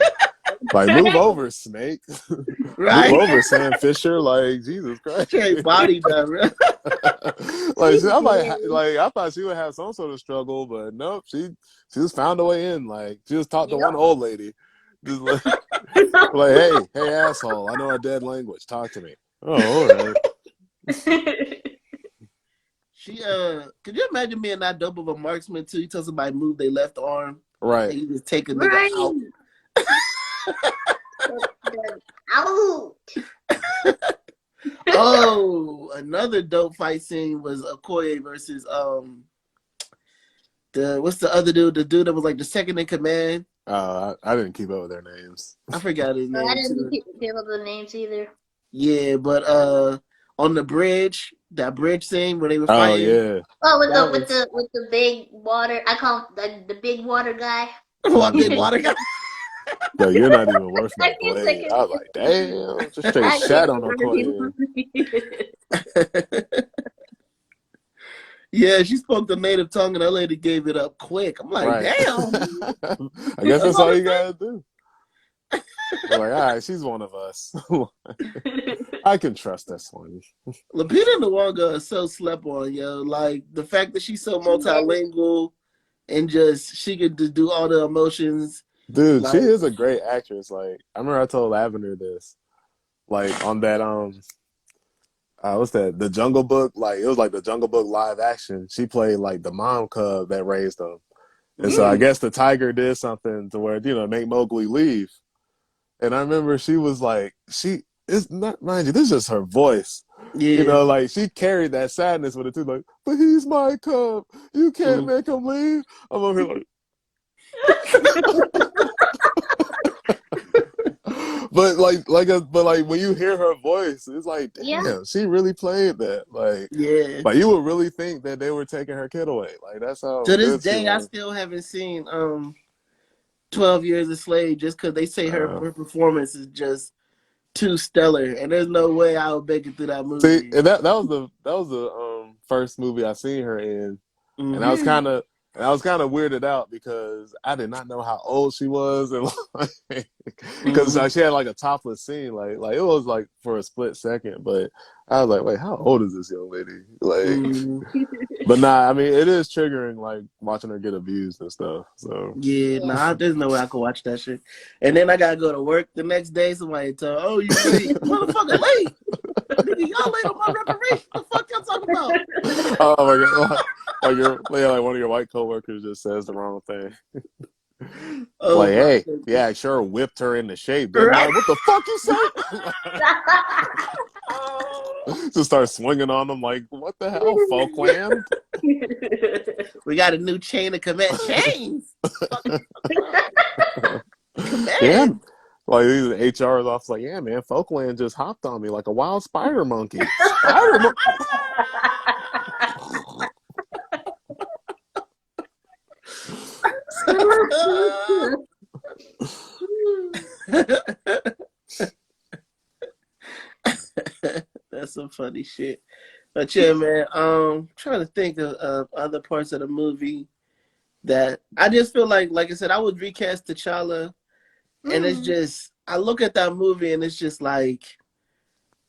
move over, Snake. Right? Move over, Sam Fisher. Like, Jesus Christ. Straight body that, like, I'm like, I thought she would have some sort of struggle, but nope, she just found a way in. Like, she just talked to one old lady. Just like, hey, asshole, I know our dead language. Talk to me. Oh, all right. Could you imagine being that dope of a marksman too? You tell somebody move their left arm, Right. and you just take a nigga out. Out. Oh, another dope fight scene was Okoye versus what's the other dude? The dude that was like the second in command. I didn't keep up with their names. I forgot his name I didn't too. give up the names either. Yeah, but on the bridge, that bridge scene where they were Oh fighting. yeah. Oh, with the big water. I call him the big water guy. What big water guy? Yo, you're not even worth no I can't blade. I was like, damn, just straight I shat can't on Okoye. Yeah, she spoke the native tongue and that lady gave it up quick. I'm like, Right. damn. I guess that's all you gotta do. We're like, all right, she's one of us. I can trust this one. Lupita Nyong'o is so slept on, yo. Like the fact that she's so multilingual and just she could just do all the emotions. Dude, like, she is a great actress. Like, I remember I told Lavandar this. Like on that what's that? The Jungle Book. Like it was like the Jungle Book live action. She played like the mom cub that raised them. And so I guess the tiger did something to where, make Mowgli leave. And I remember she was like, she is not, mind you, this is just her voice. Yeah. Like she carried that sadness with it too. Like, but he's my cub. You can't make him leave. I'm over here like, but when you hear her voice, it's like, damn, she really played that. Like, but you would really think that they were taking her kid away. Like that's how. To this day, I still haven't seen 12 Years a Slave just because they say her performance is just too stellar, and there's no way I would make it through that movie. See, and that was the first movie I seen her in, and I was kind of weirded out because I did not know how old she was, and because she had like a topless scene, like it was like for a split second, but I was like, wait, how old is this young lady? Like, but nah, I mean, it is triggering, like watching her get abused and stuff. So nah, there's no way I could watch that shit. And then I gotta go to work the next day. Somebody tell, oh, you late, motherfucker, late. Nigga, y'all late on my reparation. What the fuck y'all talking about? Oh my god, like one of your white coworkers just says the wrong thing. Like, hey, yeah, I sure whipped her into shape. Right? What the fuck you say? Just start swinging on them like, what the hell, Folkland? We got a new chain of command. Chains? Yeah. Like these HR office, like, yeah, man, Folkland just hopped on me like a wild spider monkey. That's some funny shit. But yeah, man, trying to think of other parts of the movie that I just feel like I said, I would recast T'Challa, and it's just, I look at that movie and it's just like,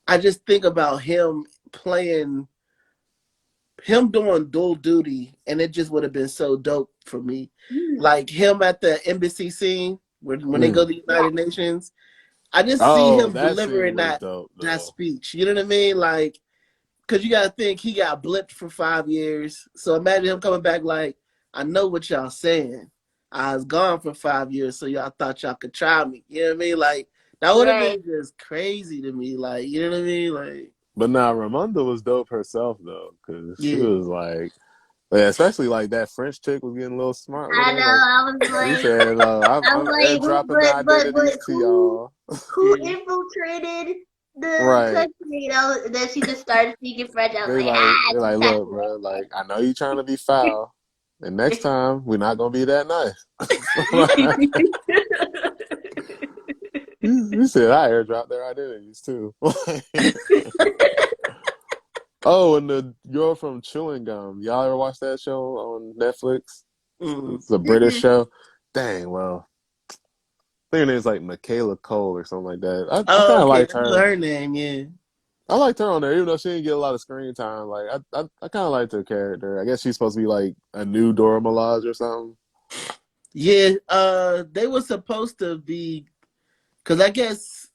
I just think about him doing dual duty, and it just would have been so dope for me. Like him at the embassy scene when they go to the United Nations, I just see him delivering that speech. You know what I mean? Like, because you got to think he got blipped for 5 years. So imagine him coming back like, I know what y'all saying. I was gone for 5 years, so y'all thought y'all could try me. You know what I mean? Like, that would have been just crazy to me. Like, you know what I mean? Like, but nah, Ramonda was dope herself though, because she was like, especially like that French chick was getting a little smart. I know. I was like, he said, I'm airdropping the identities to y'all. Who infiltrated the country? Then she just started speaking French. I was they're like, look, bro, like I know you trying to be foul, and next time we're not gonna be that nice. He said I airdropped their identities too. Oh, and the girl from Chewing Gum. Y'all ever watch that show on Netflix? It's a British show. Dang, well, I think her name's like Michaela Cole or something like that. I kind of liked her. Her name, yeah. I liked her on there, even though she didn't get a lot of screen time. Like I kind of liked her character. I guess she's supposed to be like a new Dora Milaje or something. Yeah, they were supposed to be, because I guess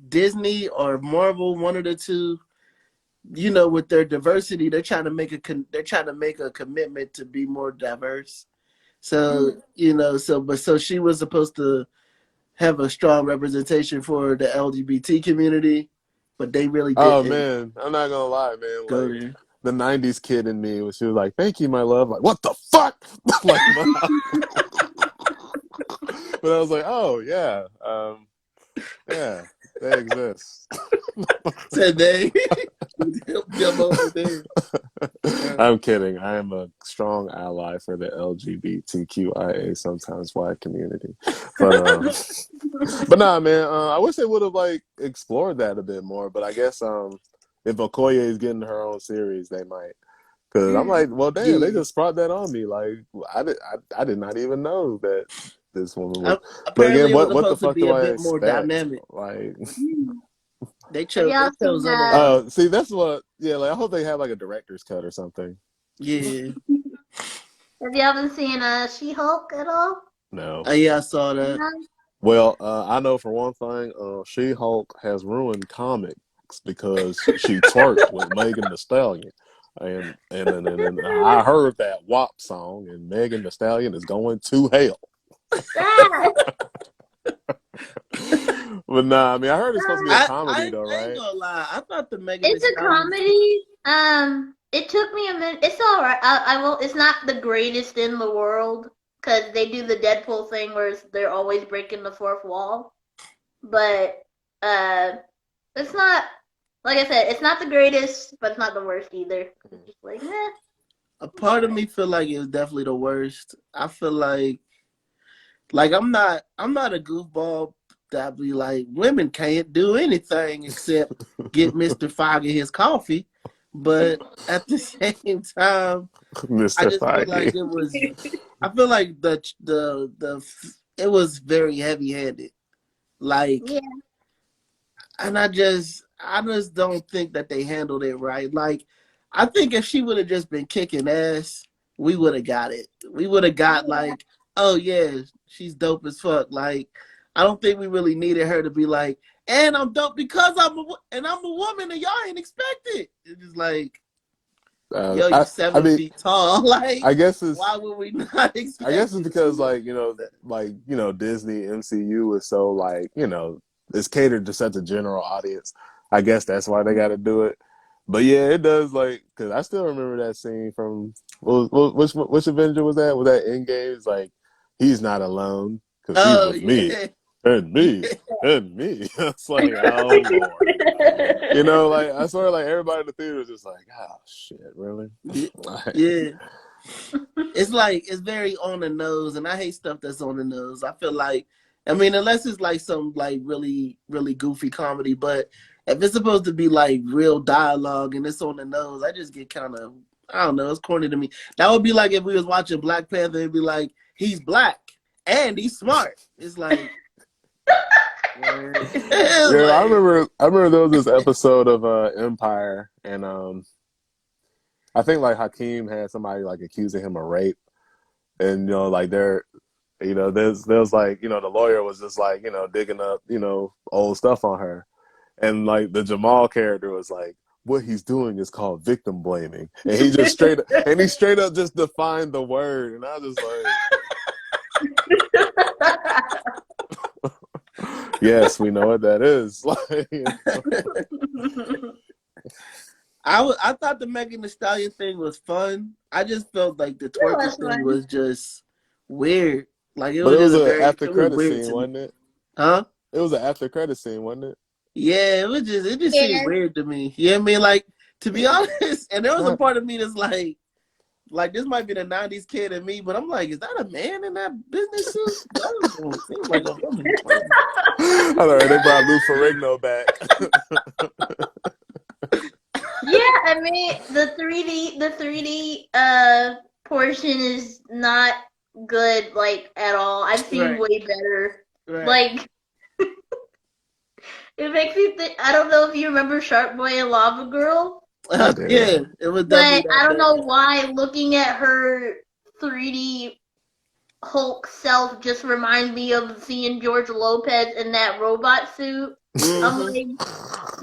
Disney or Marvel, one of the two, with their diversity, they're trying to make a commitment to be more diverse. So so she was supposed to have a strong representation for the LGBT community, but they really Oh didn't man, I'm not gonna lie, man. go Like there. the '90s kid in me was, she was like, "Thank you, my love." Like, what the fuck? Like, my... but I was like, "Oh yeah, yeah, they exist." Said they them over there. I'm kidding. I am a strong ally for the LGBTQIA sometimes Y community, but nah, man. I wish they would have like explored that a bit more. But I guess if Okoye is getting her own series, they might. Because I'm like, well, damn, they Yeah. just brought that on me. Like, I did not even know that this woman was. But Apparently, again, it was what the supposed to fuck be do a I bit more expect? dynamic. Like, They Have chose. They y'all seen chose otherwise. see, that's what. Yeah, like I hope they have like a director's cut or something. Yeah. Have you ever seen She-Hulk at all? No. Yeah, I saw that. No? Well, I know for one thing, She-Hulk has ruined comics because she twerked with Megan Thee Stallion. And I heard that WAP song, and Megan Thee Stallion is going to hell. Ah, But nah, I mean, I heard it's supposed to be a comedy though, I ain't right? gonna lie. I thought the Megan Thee it's a Stallion. comedy. It took me a minute. It's all right. I will. It's not the greatest in the world because they do the Deadpool thing where they're always breaking the fourth wall. But it's not. Like I said, it's not the greatest, but it's not the worst either. It's just like, eh. A part of me feel like it was definitely the worst. I feel like I'm not a goofball that be like women can't do anything except get Mr. Foggy his coffee. But at the same time, I Mr. just feel like Feige. it was. I feel like the it was very heavy handed. Like, Yeah. and I just don't think that they handled it right. Like, I think if she would have just been kicking ass, we would have got it. We would have got like, oh yeah, she's dope as fuck. Like, I don't think we really needed her to be like, and I'm dope because I'm a woman and y'all ain't expect it. It's just like, yo, you I mean, 7 feet tall. Like, I guess it's why would we not expect I guess it's it? because Disney MCU is so like it's catered to such a general audience. I guess that's why they got to do it. But yeah, it does because I still remember that scene from which Avenger was that? Was that Endgame? It's like he's not alone because he's Oh with me yeah. and me and me. It's like, oh Lord. Like I swear, like everybody in the theater was just like, oh shit, really? Yeah. It's very on the nose, and I hate stuff that's on the nose. I feel like, I mean, unless it's like some like really really goofy comedy, but if it's supposed to be like real dialogue and it's on the nose, I just get kind of, I don't know, it's corny to me. That would be like if we was watching Black Panther, it'd be like he's black and he's smart. It's like, Yeah, I remember there was this episode of Empire, and I think like Hakeem had somebody like accusing him of rape, and like there's like the lawyer was just like digging up old stuff on her, and like the Jamal character was like, what he's doing is called victim blaming, and he straight up just defined the word, and I was just like, yes, we know what that is. Like, I thought the Megan Thee Stallion thing was fun. I just felt like the twerking thing was just weird. Like it but was it was just a after it was credit weird scene, to me. wasn't it? Huh? It was an after credit scene, wasn't it? Yeah, it just seemed Yeah. weird to me. You know what I mean? Like, to be honest, and there was a Not part of me that's like this might be the '90s kid in me, but I'm like, is that a man in that business suit? That don't seem like a woman. I know they brought Lou Ferrigno back. Yeah, I mean the 3D portion is not good like at all. I've seen Right, way better. right. Like it makes me think. I don't know if you remember Shark Boy and Lava Girl, I did. Yeah, it was definitely but that I don't know bad. why looking at her 3D Hulk self just reminds me of seeing George Lopez in that robot suit. I'm Hmm. like,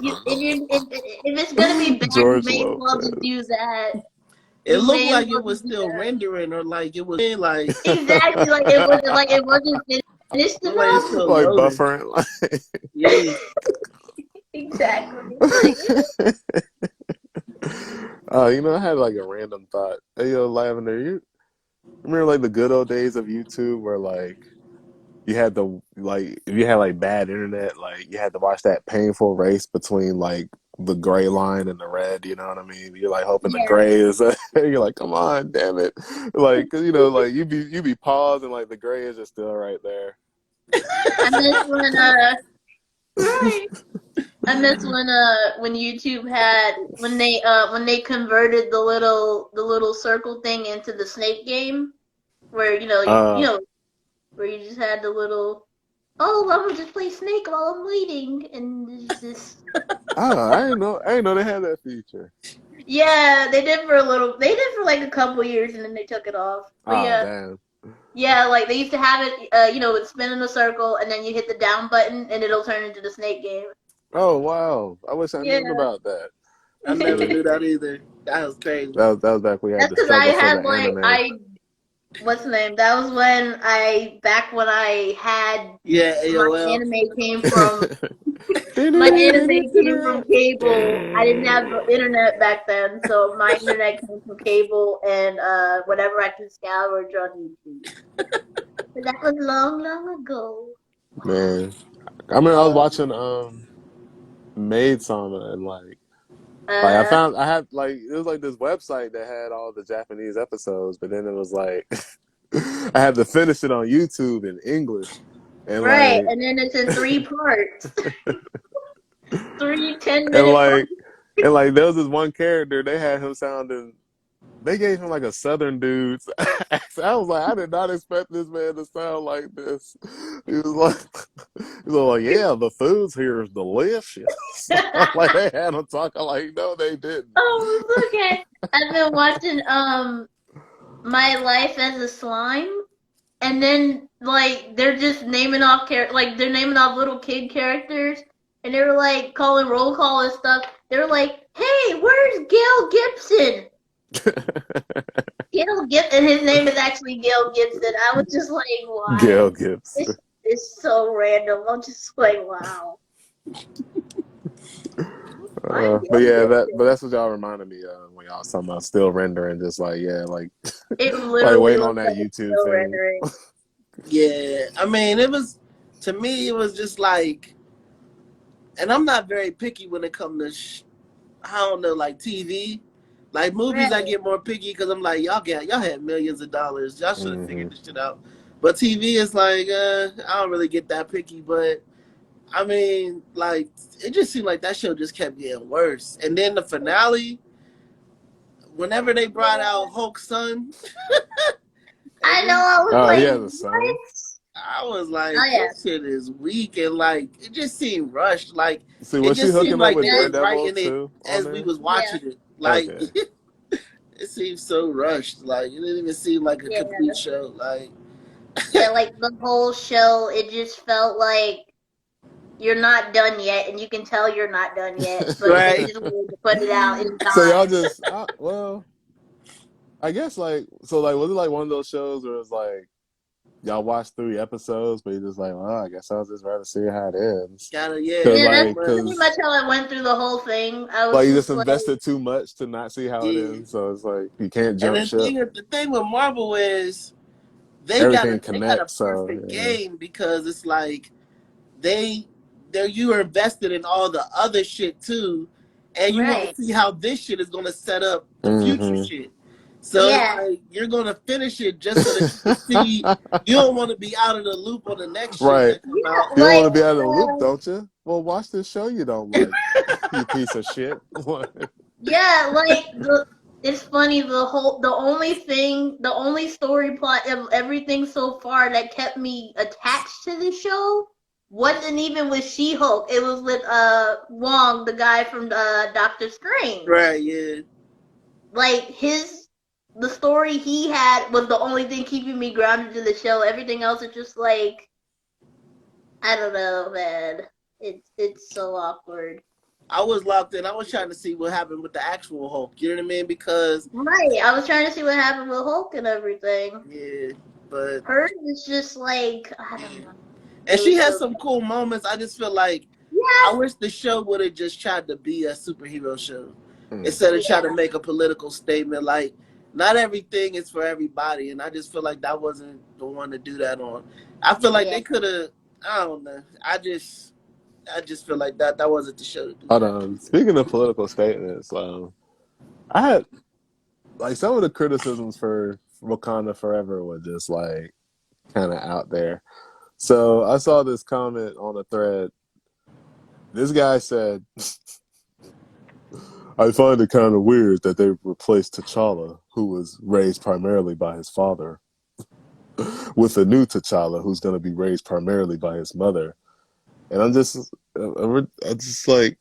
If it's gonna be bad, you George may as well just Lopez. do that. It You looked may as like well it was just do still that. rendering, or like it was like Exactly, like it wasn't finished looked like it's enough. still Like loading. buffering. Yeah. Exactly. You know, I had like a random thought. Hey, yo, Lavender, you remember like the good old days of YouTube where like you had to like if you had like bad internet, like you had to watch that painful race between like the gray line and the red. You know what I mean? You're like hoping the Yeah. gray is. You're like, come on, damn it! Like, 'cause, you know, like you be paused and like the gray is just still right there. I miss when right. I miss when YouTube had when they converted the little circle thing into the snake game where Uh, where you just had the little, oh, I'm gonna just play Snake while I'm waiting, and it's just I didn't know they had that feature. yeah, they did for like a couple years, and then they took it off. But Oh yeah, damn. yeah, like they used to have it, it spin in a circle, and then you hit the down button, and it'll turn into the Snake game. Oh wow. I wish I Yeah, knew about that. I never See, knew that either. That was crazy. that was back we had that's the because I struggle for had the anime. what's the name? That was when back when I had Yeah, my AOL. anime came from my anime came from cable. I didn't have the internet back then, so my internet came from cable and whatever I could salvage on YouTube. But that was long, long ago. Man, I mean, I was Um, watching Maid Sama and like Uh, I had like it was like this website that had all the Japanese episodes, but then it was like I had to finish it on YouTube in English, and right, like and then it's in 3 parts, three ten and minute parts. like and like there was this one character they had him sounding. They gave him like a southern dude's accent. I was like, I did not expect this man to sound like this. He was like, yeah, the foods here is delicious. Like they had him talking like, no, they didn't. Oh, okay. I've been watching My Life as a Slime, and then like they're just naming off like they're naming off little kid characters, and they were like calling roll call and stuff. They were like, "Hey, where's Gail Gibson?" Gail Gibson, and his name is actually Gail Gibson. I was just like, Gail "Why?" Gibson. It's so random. I'm just like, "Wow, why But Gail yeah, Gibson?" that's what y'all reminded me of when y'all was talking about still rendering, just like yeah, like It like literally waiting on looks that like it's YouTube still thing. rendering. yeah, I mean, it was to me. It was just like, and I'm not very picky when it comes to, I don't know, like TV, like movies. I Right. get more picky because I'm like, y'all had millions of dollars. Y'all should have Hmm. figured this shit out. But TV is like, I don't really get that picky. But I mean, like, it just seemed like that show just kept getting worse. And then the finale, whenever they brought out Hulk's son, and I know. he, I was Oh, he like, has a son. "What?" I was Oh like, yeah, this shit is weak, and like it just seemed rushed. Like See, it was she just seemed hooking up like with they was Daredevil writing it too on as we there? was yeah, watching it. Like Okay. it seemed so rushed. Like it didn't even seem like a yeah. complete show. Like Yeah, like the whole show, it just felt like you're not done yet, and you can tell you're not done yet, but they right, just wanted to put it out in So y'all time. just well, I guess like so like was it like one of those shows where it's like y'all watched 3 episodes, but you're just like, well, I guess I'll just rather see how it ends. gotta yeah, Cause Yeah, that's pretty like, much pretty cause much how I went through the whole thing. I was like you just just like, invested too much to not see how it yeah. ends. So it's like you can't And jump ship. the thing with Marvel is Everything they got a connects. perfect So game because it's like they you are invested in all the other shit too, and you want to right, see how this shit is gonna set up yeah. the future Hmm. shit. So it's yeah, like you're gonna finish it just so that you can see. You don't want to be out of the loop on the next shit Right. that come yeah, out. You don't like, want to be out of the loop, don't you? Well, watch this show you don't like. You piece of shit. yeah, like it's funny, the only story plot of everything so far that kept me attached to the show wasn't even with She-Hulk. It was with Wong, the guy from Doctor Strange. Right? Yeah. Like the story he had was the only thing keeping me grounded to the show. Everything else is just like, I don't know, man. It's so awkward. I was locked in. I was trying to see what happened with the actual Hulk. You know what I mean? Because right, I was trying to see what happened with Hulk and everything. yeah, but Hers is just like I don't know. and It she was has so some cool moments. I just feel like I yeah, wish the show would have just tried to be a superhero show Mm. instead of yeah, trying to make a political statement. Like, not everything is for everybody, and I just feel like that wasn't the one to do that on. I feel like yeah. they could have. I don't know. I just feel like that wasn't the show to do Hold that. on. Speaking of political statements, I had like some of the criticisms for Wakanda Forever were just like kind of out there. So I saw this comment on a thread. This guy said, I find it kind of weird that they replaced T'Challa, who was raised primarily by his father, with a new T'Challa who's going to be raised primarily by his mother. And I'm just like,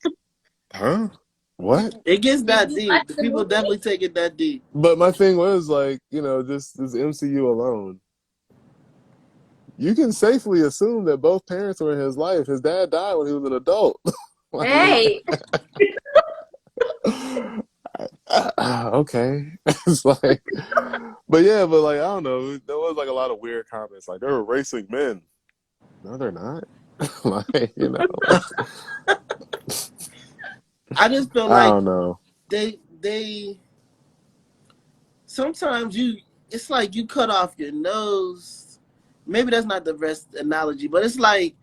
huh? What? It gets Did that you watch deep. The the people movie? definitely take it that deep. But my thing was like, just this MCU alone. You can safely assume that both parents were in his life. His dad died when he was an adult. Like, Right. okay. It's like, but like, I don't know. There was like a lot of weird comments. Like, they're erasing men. No, they're not. Like, I just feel I like don't know. they sometimes it's like you cut off your nose. Maybe that's not the best analogy, but it's like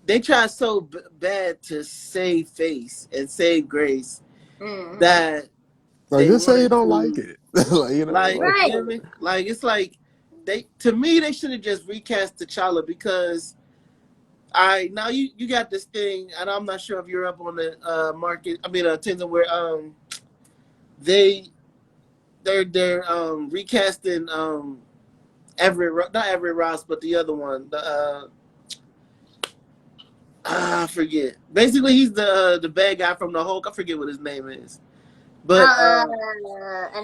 they try so bad to save face and save grace that Like, they just say you wanted don't like to it. Like, like, Right. you know what I mean? Like, it's like to me they should have just recast T'Challa because now you got this thing, and I'm not sure if you're up on the market. I mean, Tinder where they they're recasting Everett, not Everett Ross, but the other one, I forget. Basically, he's the bad guy from the Hulk. I forget what his name is, but I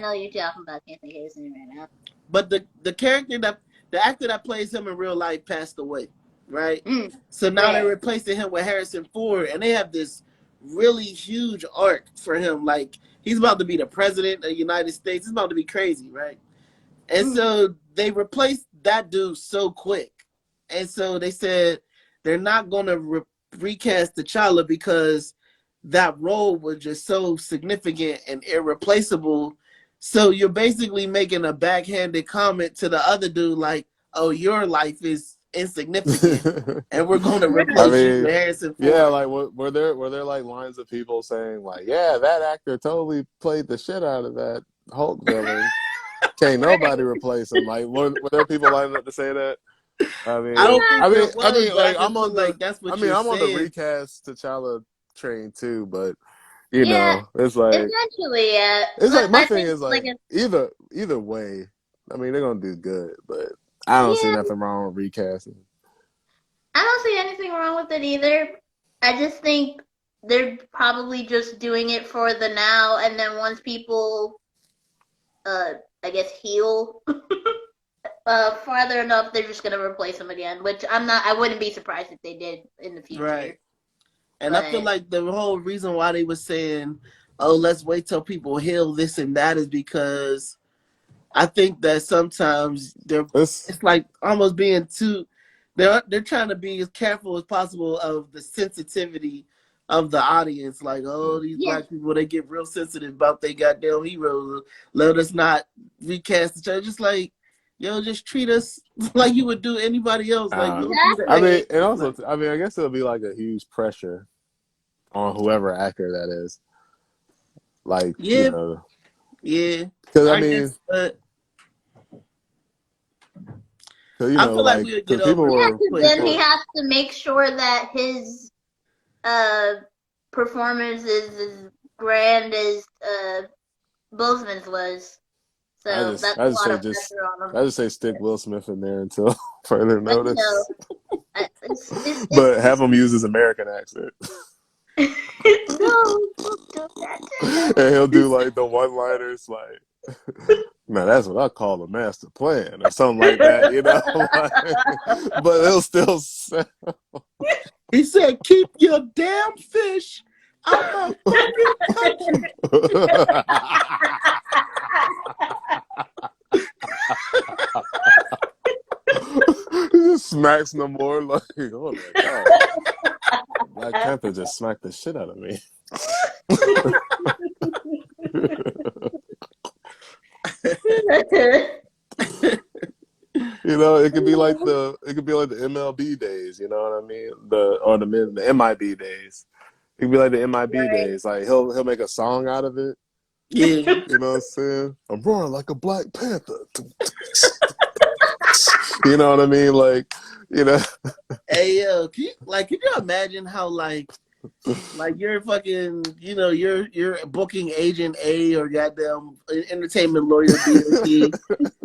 know you're talking about. Can't think of his name right now. but the character the actor that plays him in real life passed away, right? So now they're Right. replacing him with Harrison Ford, and they have this really huge arc for him. Like, he's about to be the president of the United States. It's about to be crazy, right? And so they replaced that dude so quick. And so they said they're not going to recast T'Challa because that role was just so significant and irreplaceable. So you're basically making a backhanded comment to the other dude like, oh, your life is insignificant and we're going to I replace you mean, with Harrison yeah, Ford. like were there like lines of people saying like, yeah, that actor totally played the shit out of that Hulk villain. Can't nobody replace him. Like, were there people lining up to say that? I I mean, don't think there was, but I like just feel like that's what you're I'm on the saying. recast T'Challa train too. But Yeah. it's like Eventually, yeah. it's But like my I thing think is like either way. I mean, they're gonna do good, but I don't see yeah, nothing wrong with recasting. I don't see anything wrong with it either. I just think they're probably just doing it for the now, and then once people, I guess, heal farther enough, they're just gonna replace them again. Which I wouldn't be surprised if they did in the future. Right. And I feel But like the whole reason why they were saying, oh, let's wait till people heal this and that is because I think that sometimes It's it's like almost being too they're trying to be as careful as possible of the sensitivity of the audience. Like, oh, these yeah, black people, they get real sensitive about their goddamn heroes. Let us not recast each other. Just like, yo, just treat us like you would do anybody else. Like, uh, don't do I that. mean, and also, Like, I mean, I guess it'll be like a huge pressure on whoever actor that is. Like, yeah, yeah. because I I mean, guess, I feel like like, we'll get because people over it yeah. were, real Because quick. then he has to make sure that his uh performance is as grand as Boseman's was. So that's a lot of pressure on him. I just say stick Will Smith in there until further But notice, but have it's him use his American accent, no, don't do that. and he'll do like the one-liners, like, "Now that's what I call a master plan," or something like that, but he'll still. He said, "Keep your damn fish out my fucking country. He just smacks no more. Like, oh my god, Black Panther just smacked the shit out of me. You know, it could be like the MLB days. You know what I mean? The MIB days. It could be like the MIB days. Like he'll make a song out of it. Yeah. You know what I'm saying? I'm roaring like a Black Panther. You know what I mean? Like, you know. Hey yo, can you imagine how like you're fucking, you know, you're booking agent A or goddamn entertainment lawyer B or C,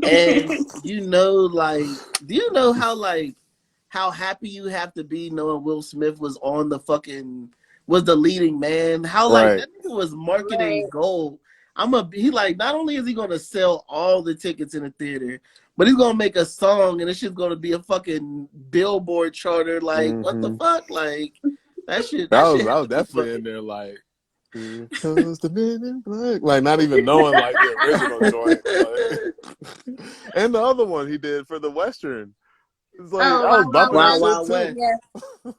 and you know, like, do you know how happy you have to be knowing Will Smith was the leading man? How like that nigga was marketing gold. He like, not only is he gonna sell all the tickets in the theater, but he's gonna make a song and it's just gonna be a fucking Billboard charter. Like, what the fuck? Like, that shit. I was definitely in there like, here comes the Men in Black. Like, not even knowing like the original joint. Like, and the other one he did for the Western. It's like, I was bumping that Wild shit West. too.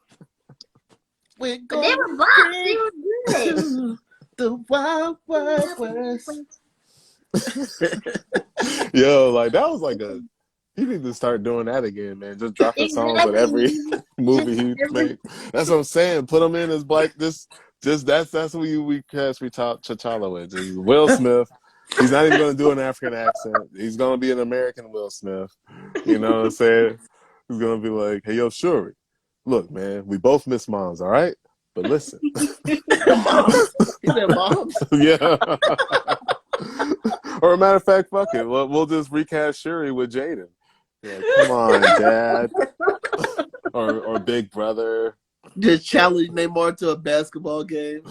We're But they were bops. They were good. to the Wild West. Yo, like that was like he need to start doing that again, man. Just dropping songs with every movie he made. That's what I'm saying. Put him in as Black. That's what we cast T'Challa with. Just Will Smith. He's not even gonna do an African accent. He's gonna be an American Will Smith. You know what I'm saying? He's gonna be like, hey yo, Shuri, look, man, we both miss moms, all right? But listen. Moms? He said moms? Yeah. Or a matter of fact, fuck it. We'll just recast Shuri with Jaden. Yeah, come on, Dad. or Big Brother. Just challenge Neymar to a basketball game.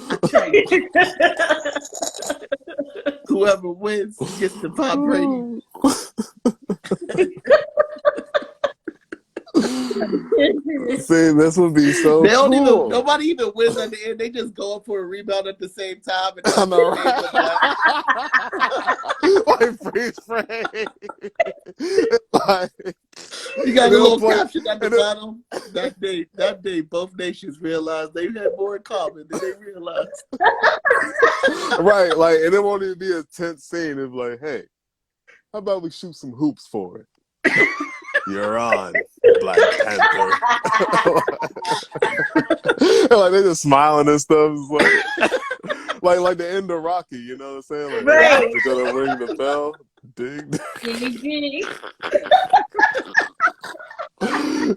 Whoever wins gets the Pop Brady. See, this would be so cool. Nobody even wins at the end. They just go up for a rebound at the same time. And I know, right? Like freeze frame. Like, you got a little caption at the bottom. That day, both nations realized they had more in common than they realized. Right, like, and it won't even be a tense scene. It's like, hey, how about we shoot some hoops for it? You're on, Black Panther. Like they just smiling and stuff. It's like the end of Rocky, you know what I'm saying? Like, right. They're gonna ring the bell. Ding.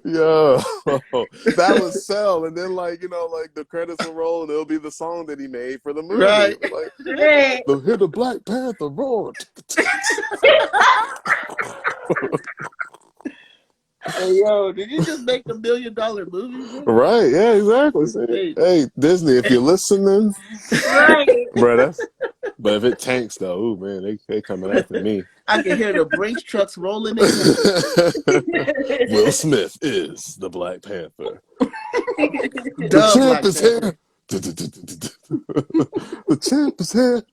Yo, that would sell, and then like, you know, like the credits will roll, and it'll be the song that he made for the movie. Right. Like, hear the Black Panther roar. Hey yo, did you just make $1 million movie? Bro? Right, yeah, exactly. Hey, Disney, if you're listening, right, bro, but if it tanks though, ooh man, they coming after me. I can hear the Brinks trucks rolling in. Will Smith is the Black Panther. The champ is here. The champ is here.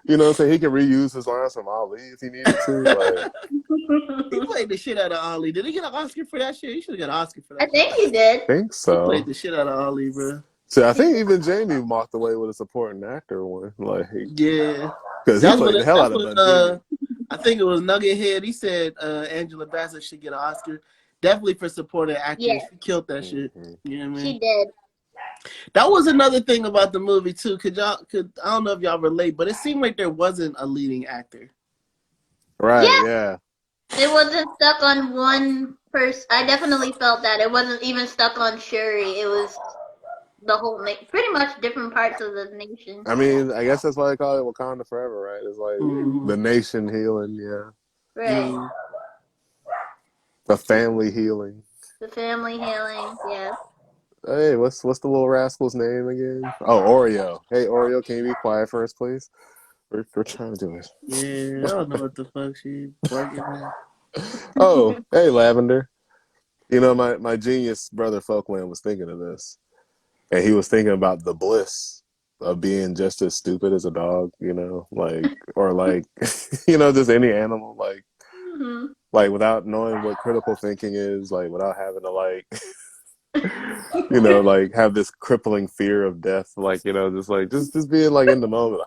You know what I'm saying? He can reuse his lines from Ali if he needed to. Like, he played the shit out of Ali. Did he get an Oscar for that shit? He should have got an Oscar for that. I think he did. I think so. He played the shit out of Ali, bro. So I think even Jamie walked away with a supporting actor one. Like, yeah, because he played the hell out of that. I think it was Nuggethead. He said Angela Bassett should get an Oscar, definitely for supporting actress. Yeah. She killed that shit. You know what I mean? She did. That was another thing about the movie too. I don't know if y'all relate, but it seemed like there wasn't a leading actor. Right. Yeah. It wasn't stuck on one person. I definitely felt that it wasn't even stuck on Shuri. It was the whole pretty much different parts of the nation. I mean, I guess that's why they call it Wakanda Forever, right? It's like the nation healing, yeah. Right. The family healing. The family healing, yeah. Hey, what's the little rascal's name again? Oh, Oreo. Hey, Oreo, can you be quiet for us, please? We're trying to do it. Yeah, I don't know what the fuck she's working on. Oh, hey, Lavender. You know, my genius brother Folkland was thinking of this. And he was thinking about the bliss of being just as stupid as a dog, you know, like or like just any animal, like without knowing what critical thinking is, like without having to like like have this crippling fear of death, like just being like in the moment,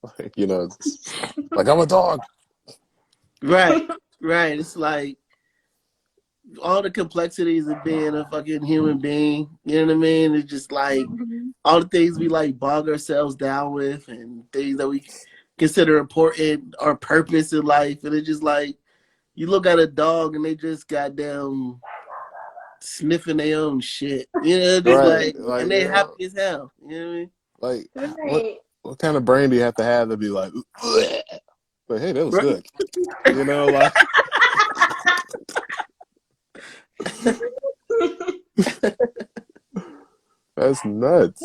like like I'm a dog. Right, right. It's like all the complexities of being a fucking human being. You know what I mean? It's just like all the things we like bog ourselves down with, and things that we consider important or purpose in life, and it's just like you look at a dog and they just goddamn sniffing their own shit. You know, just Right, like, like and they happy as hell. You know what I mean? like Right. what kind of brain do you have to be like, but hey, that was Right. good, like. That's nuts.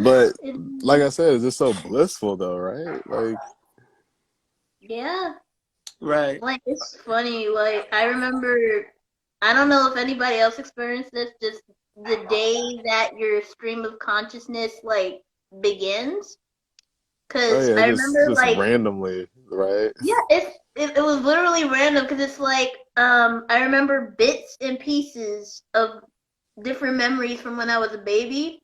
But like I said, it's just so blissful though, right? Like, Yeah. Right. Like, it's funny. Like, I remember, I don't know if anybody else experienced this, just the day that your stream of consciousness, like, begins. oh Because yeah, I just remember, just like, randomly, right? yeah, it was literally random because it's like, I remember bits and pieces of different memories from when I was a baby.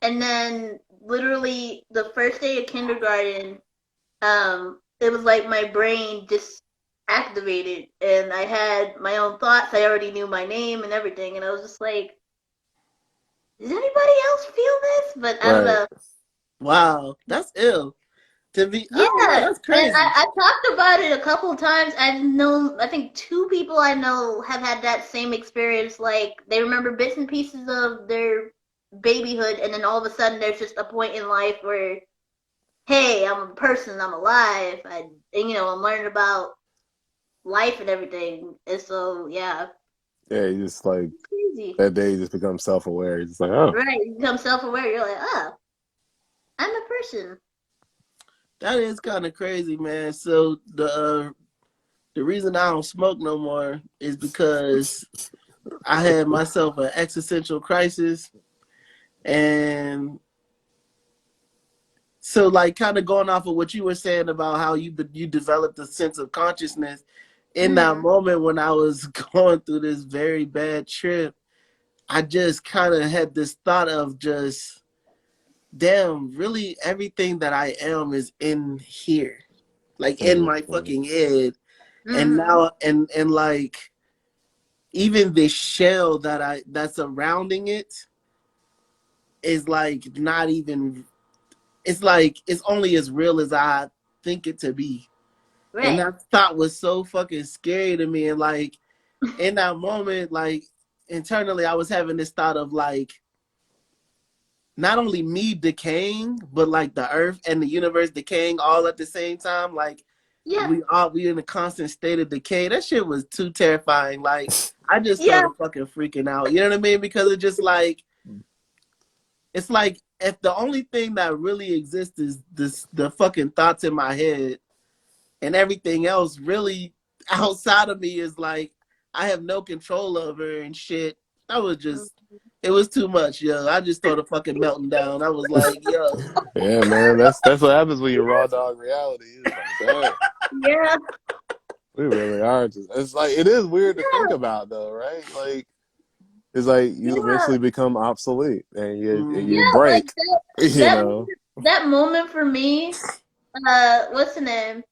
And then, literally, the first day of kindergarten, it was like my brain just activated and I had my own thoughts. I already knew my name and everything, and I was just like, does anybody else feel this? But I don't Right. know. Wow, that's ill. To be, I Yeah, don't know, that's and crazy. I talked about it a couple of times. I think two people I know have had that same experience. Like, they remember bits and pieces of their babyhood, and then all of a sudden there's just a point in life where, hey, I'm a person, I'm alive, I'm learning about life and everything. And so, yeah, Yeah, you just like it's crazy. that day you just become self-aware. You're just like, oh, Right, you become self-aware. You're like, oh, I'm a person. That is kind of crazy, man. So the reason I don't smoke no more is because I had myself an existential crisis, and so like kind of going off of what you were saying about how you developed a sense of consciousness in that Mm-hmm. moment when I was going through this very bad trip. I just kind of had this thought of just, damn, really everything that I am is in here, like in my mm-hmm. fucking head. And Mm-hmm. now, and like even the shell that's surrounding it is like not even, it's like it's only as real as I think it to be. And Right. that thought was so fucking scary to me. And like in that moment, like internally I was having this thought of like not only me decaying, but like the earth and the universe decaying all at the same time. Like Yeah. we in a constant state of decay. That shit was too terrifying. Like I just Yeah. started fucking freaking out. You know what I mean? Because it just like, it's like if the only thing that really exists is the fucking thoughts in my head, and everything else really outside of me is like I have no control over and shit. That was just, it was too much, yo. I just started fucking melting down. I was like, yo. Yeah, man, that's what happens when you raw dog reality. It's like, dang, Yeah. we really are just. It's like it is weird to think about, though, right? Like it's like you Yeah. eventually become obsolete and you Mm-hmm. Yeah. Like break, that. you That know. that moment for me. What's the name?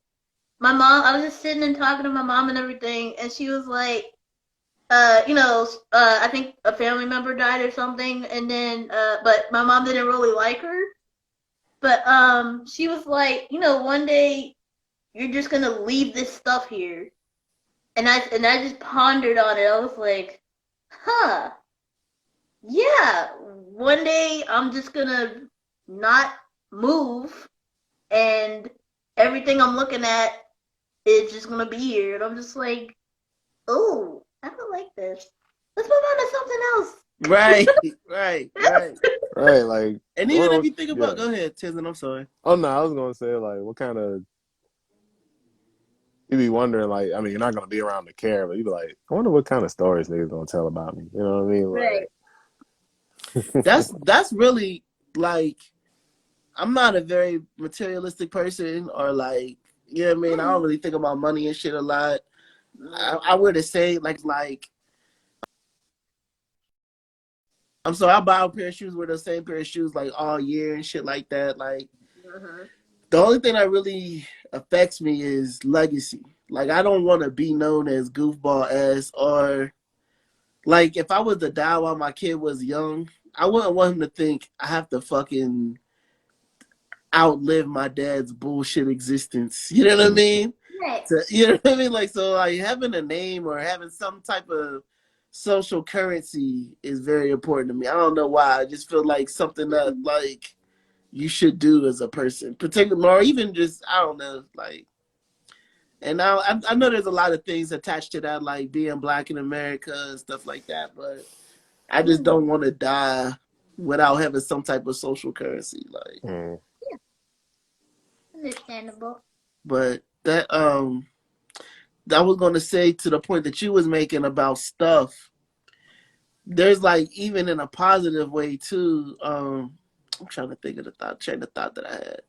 My mom. I was just sitting and talking to my mom and everything, and she was like, I think a family member died or something, and then, but my mom didn't really like her. But she was like, one day you're just gonna leave this stuff here, and I just pondered on it. I was like, huh, yeah. One day I'm just gonna not move, and everything I'm looking at is just gonna be here, and I'm just like, oh, I don't like this. Let's move on to something else. Right, right. Right, like And even if you think about, yeah. go ahead, Tizen, I'm sorry. Oh no, I was gonna say like, what kind of you be wondering like, I mean, you're not gonna be around to care, but you be like, I wonder what kind of stories niggas gonna tell about me. You know what I mean? Right. Like, That's really like I'm not a very materialistic person, or like, you know what I mean. I don't really think about money and shit a lot. I wear the same like I'm sorry, I buy a pair of shoes, wear the same pair of shoes like all year and shit like that. Like the only thing that really affects me is legacy. Like I don't want to be known as goofball ass, or like if I was to die while my kid was young, I wouldn't want him to think I have to fucking outlive my dad's bullshit existence. You know what I mean? Right. So, you know what I mean? Like so, like having a name or having some type of social currency is very important to me. I don't know why. I just feel like something that like you should do as a person, particularly, or even just I don't know, like. And now I know there's a lot of things attached to that, like being black in America and stuff like that. But I just don't want to die without having some type of social currency, like. Yeah, understandable. But that I was gonna say to the point that you was making about stuff. There's like even in a positive way too. I'm trying to think of the train of thought that I had.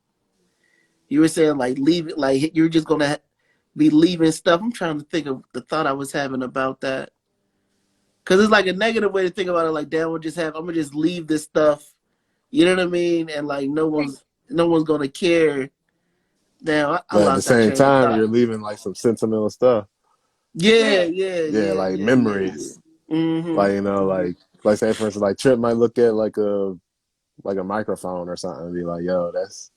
You were saying like leave it, like you're just gonna be leaving stuff. I'm trying to think of the thought I was having about that. Cause it's like a negative way to think about it. Like, damn, I'm gonna just leave this stuff. You know what I mean? And like no one's gonna care. Damn, I But at the lost that same train of time, thought. you're leaving like some sentimental stuff. Yeah, Right. yeah, Yeah, yeah, like yeah, yeah, yeah. memories. Mm-hmm. Like, you know, like say for instance, like Trip might look at like a microphone or something and be like, yo, that's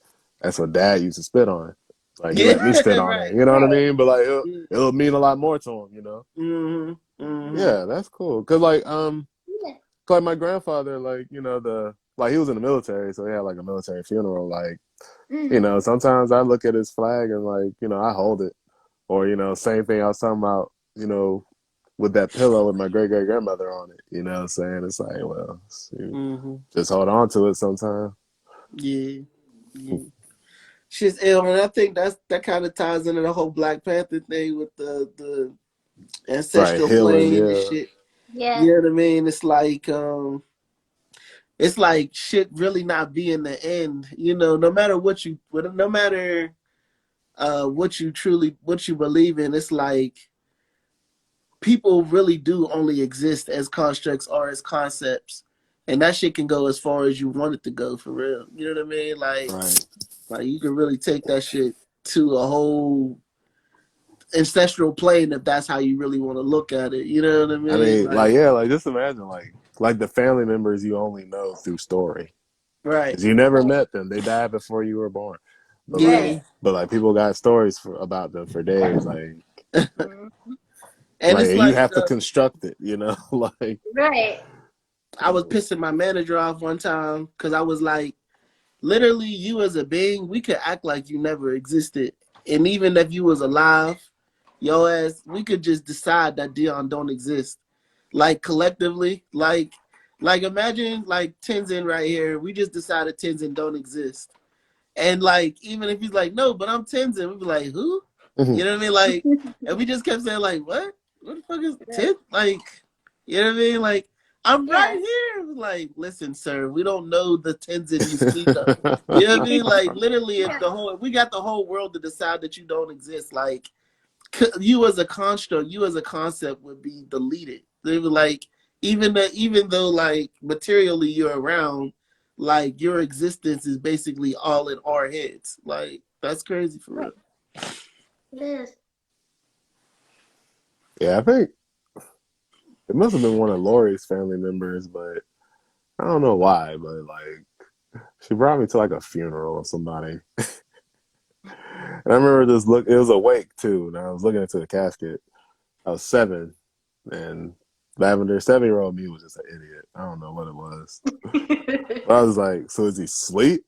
what dad used to spit on. Like he Yeah, let me spit on it. right. You know what I Right. mean? But like Yeah. it'll mean a lot more to him, you know? Mm-hmm. Mm-hmm. Yeah, that's cool. Cause like Yeah. like my grandfather, like, you know, like he was in the military, so he had like a military funeral. Like, you know, sometimes I look at his flag and like, you know, I hold it. Or, you know, same thing I was talking about, you know, with that pillow with my great great grandmother on it. You know what I'm saying? It's like, well, Mm-hmm. just hold on to it sometime. Yeah. Yeah. Shit's ill, and I think that kind of ties into the whole Black Panther thing with the Right, ancestral healing, plane and yeah. shit. Yeah. You know what I mean? It's like shit really not being the end. You know, no matter what you believe in, it's like people really do only exist as constructs or as concepts, and that shit can go as far as you want it to go for real. You know what I mean? Right. Like you can really take that shit to a whole ancestral plane if that's how you really want to look at it. You know what I I mean? mean, like, Like, yeah, like just imagine like the family members you only know through story. right? Because you never Right. met them. They died before you were born. But Right. Yeah, like people got stories about them for days. Mm. and it's And you like have to construct it, you know? Like Right. I was pissing my manager off one time because I was like, literally, you as a being, we could act like you never existed, and even if you was alive, yo ass, we could just decide that Dion don't exist, like collectively, like imagine like Tenzin right here. We just decided Tenzin don't exist, and like even if he's like no, but I'm Tenzin, we'd be like who? You know what I mean? Like, and we just kept saying like what? What the fuck is Right. Ten? Like, you know what I mean? Like, I'm right Yeah. here. Like, listen, sir, we don't know the Tenzin you speak of. You know what I mean? Like, literally, if Yeah. if we got the whole world to decide that you don't exist, like you as a construct, you as a concept would be deleted. They were like, even though like materially you're around, like your existence is basically all in our heads. Like that's crazy for Right. real. It is. yeah, I think it must have been one of Lori's family members, but I don't know why, but like she brought me to like a funeral of somebody. And I remember this look, it was awake too, and I was looking into the casket. I was 7, and Lavender 7-year-old me was just an idiot. I don't know what it was. But I was like, so is he asleep?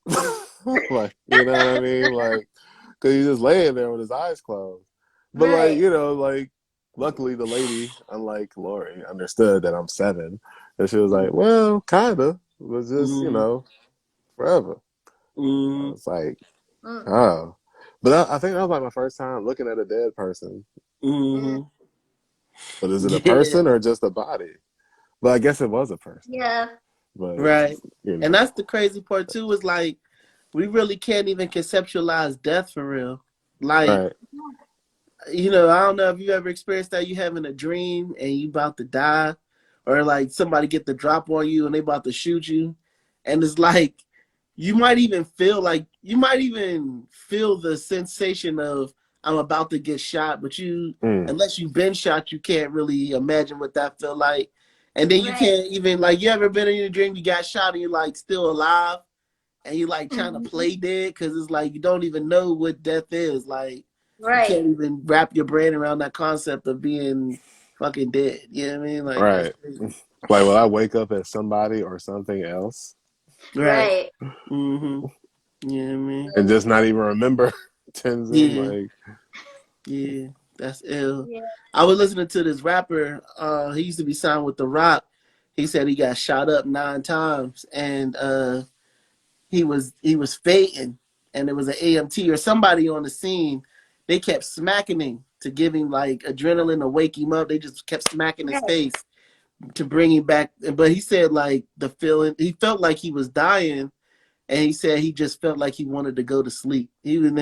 Like, you know what I mean? Like, because he's just laying there with his eyes closed. But like, Right. you know, like, luckily the lady, unlike Lori, understood that I'm 7. And she was like, well, kinda. It was just, you Mm, know, forever. I mm, was like, Mm. oh. But I think that was like my first time looking at a dead person. Mm. mm. But is it a Yeah, person or just a body? Well, I guess it was a person. Yeah. But, right. you And know. that's the crazy part too. Is like we really can't even conceptualize death for real. Like, Right. you know, I don't know if you ever experienced that. You having a dream and you about to die, or like somebody get the drop on you and they about to shoot you, and it's like you might even feel the sensation of I'm about to get shot, but you Mm. unless you've been shot, you can't really imagine what that feel like. And then you Right. can't even like you ever been in your dream, you got shot and you're like still alive and you like trying to play dead because it's like you don't even know what death is. Like you Right. can't even wrap your brain around that concept of being fucking dead. You know what I mean? Like that's Right. crazy. Like, will I wake up as somebody or something else Right. Right. Mm-hmm. You know what I mean? and just not even remember Tenzin? Yeah. Like, Yeah. That's ill. Yeah. I was listening to this rapper. He used to be signed with The Rock. He said he got shot up 9 times, and he was fainting, and there was an AMT or somebody on the scene. They kept smacking him to give him like adrenaline to wake him up. They just kept smacking his Right. face to bring him back. But he said like the feeling, he felt like he was dying, and he said he just felt like he wanted to go to sleep. He even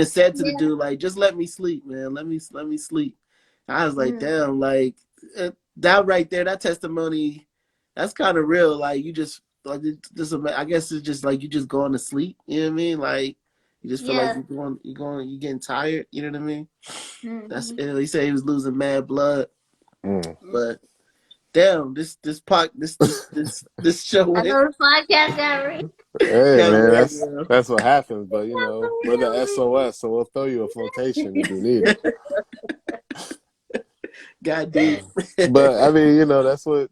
said to the Yeah. dude like, just let me sleep, man. Let me sleep. I was like, Mm. damn, like that right there, that testimony, that's kind of real. Like you like just I guess it's just like you just going to sleep. You know what I mean? Like you just feel like Yeah. you're getting tired. You know what I mean? That's Mm-hmm. ill. He said he was losing mad blood, mm. but damn, this show I went know the podcast got real. Hey got man, real, that's bro. that's what happens. But you Got know, we're the real. SOS, so we'll throw you a flotation if you need it. Got deep. But I mean, you know, that's what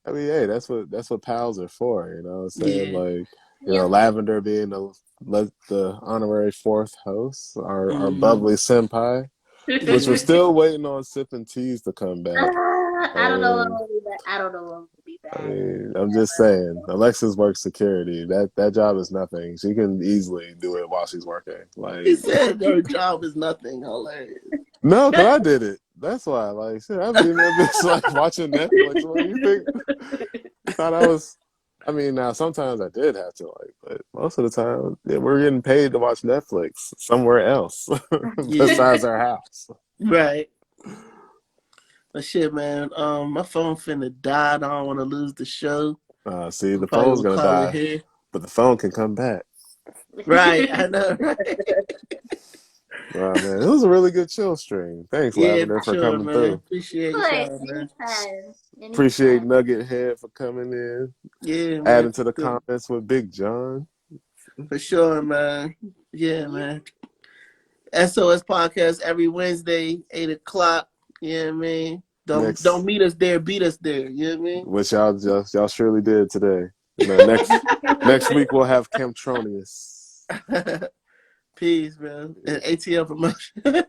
I mean. Hey, that's what pals are for. You know what I'm saying? Yeah. Like, you know, Yep. Lavender being the honorary fourth host, our Mm-hmm. bubbly senpai, which we're still waiting on sipping teas to come back. I don't know what will be back. I don't know what will be I back. mean, I'm just saying, Alexis works security. That job is nothing. She can easily do it while she's working. He Like, said her job is nothing. Hilarious. no, cause I did it. That's why. Like, shit, I be in that bitch like watching Netflix. What you think? You thought I was? I mean, now sometimes I did have to like, but most of the time, yeah, we're getting paid to watch Netflix somewhere else Yeah. besides our house. Right. But shit, man. My phone finna die. I don't want to lose the show. See, I'm the probably phone's gonna gonna call it die, here. but the phone can come back. Right. I know. Right. Oh man, it was a really good chill stream. Thanks, Yeah, Lavender, for for sure, coming man. through. But Appreciate y'all, man. anytime. Appreciate Anytime. Nugget Head for coming in, Yeah, man. adding to the comments with Big John. For sure, man. Yeah, Yep. man. SOS podcast every Wednesday, 8 o'clock. You know what I mean? Don't Next, meet us there, beat us there. You know what which y'all surely did today. You know, next week we'll have Camtronius. I mean? Peace, bro. And ATL promotion.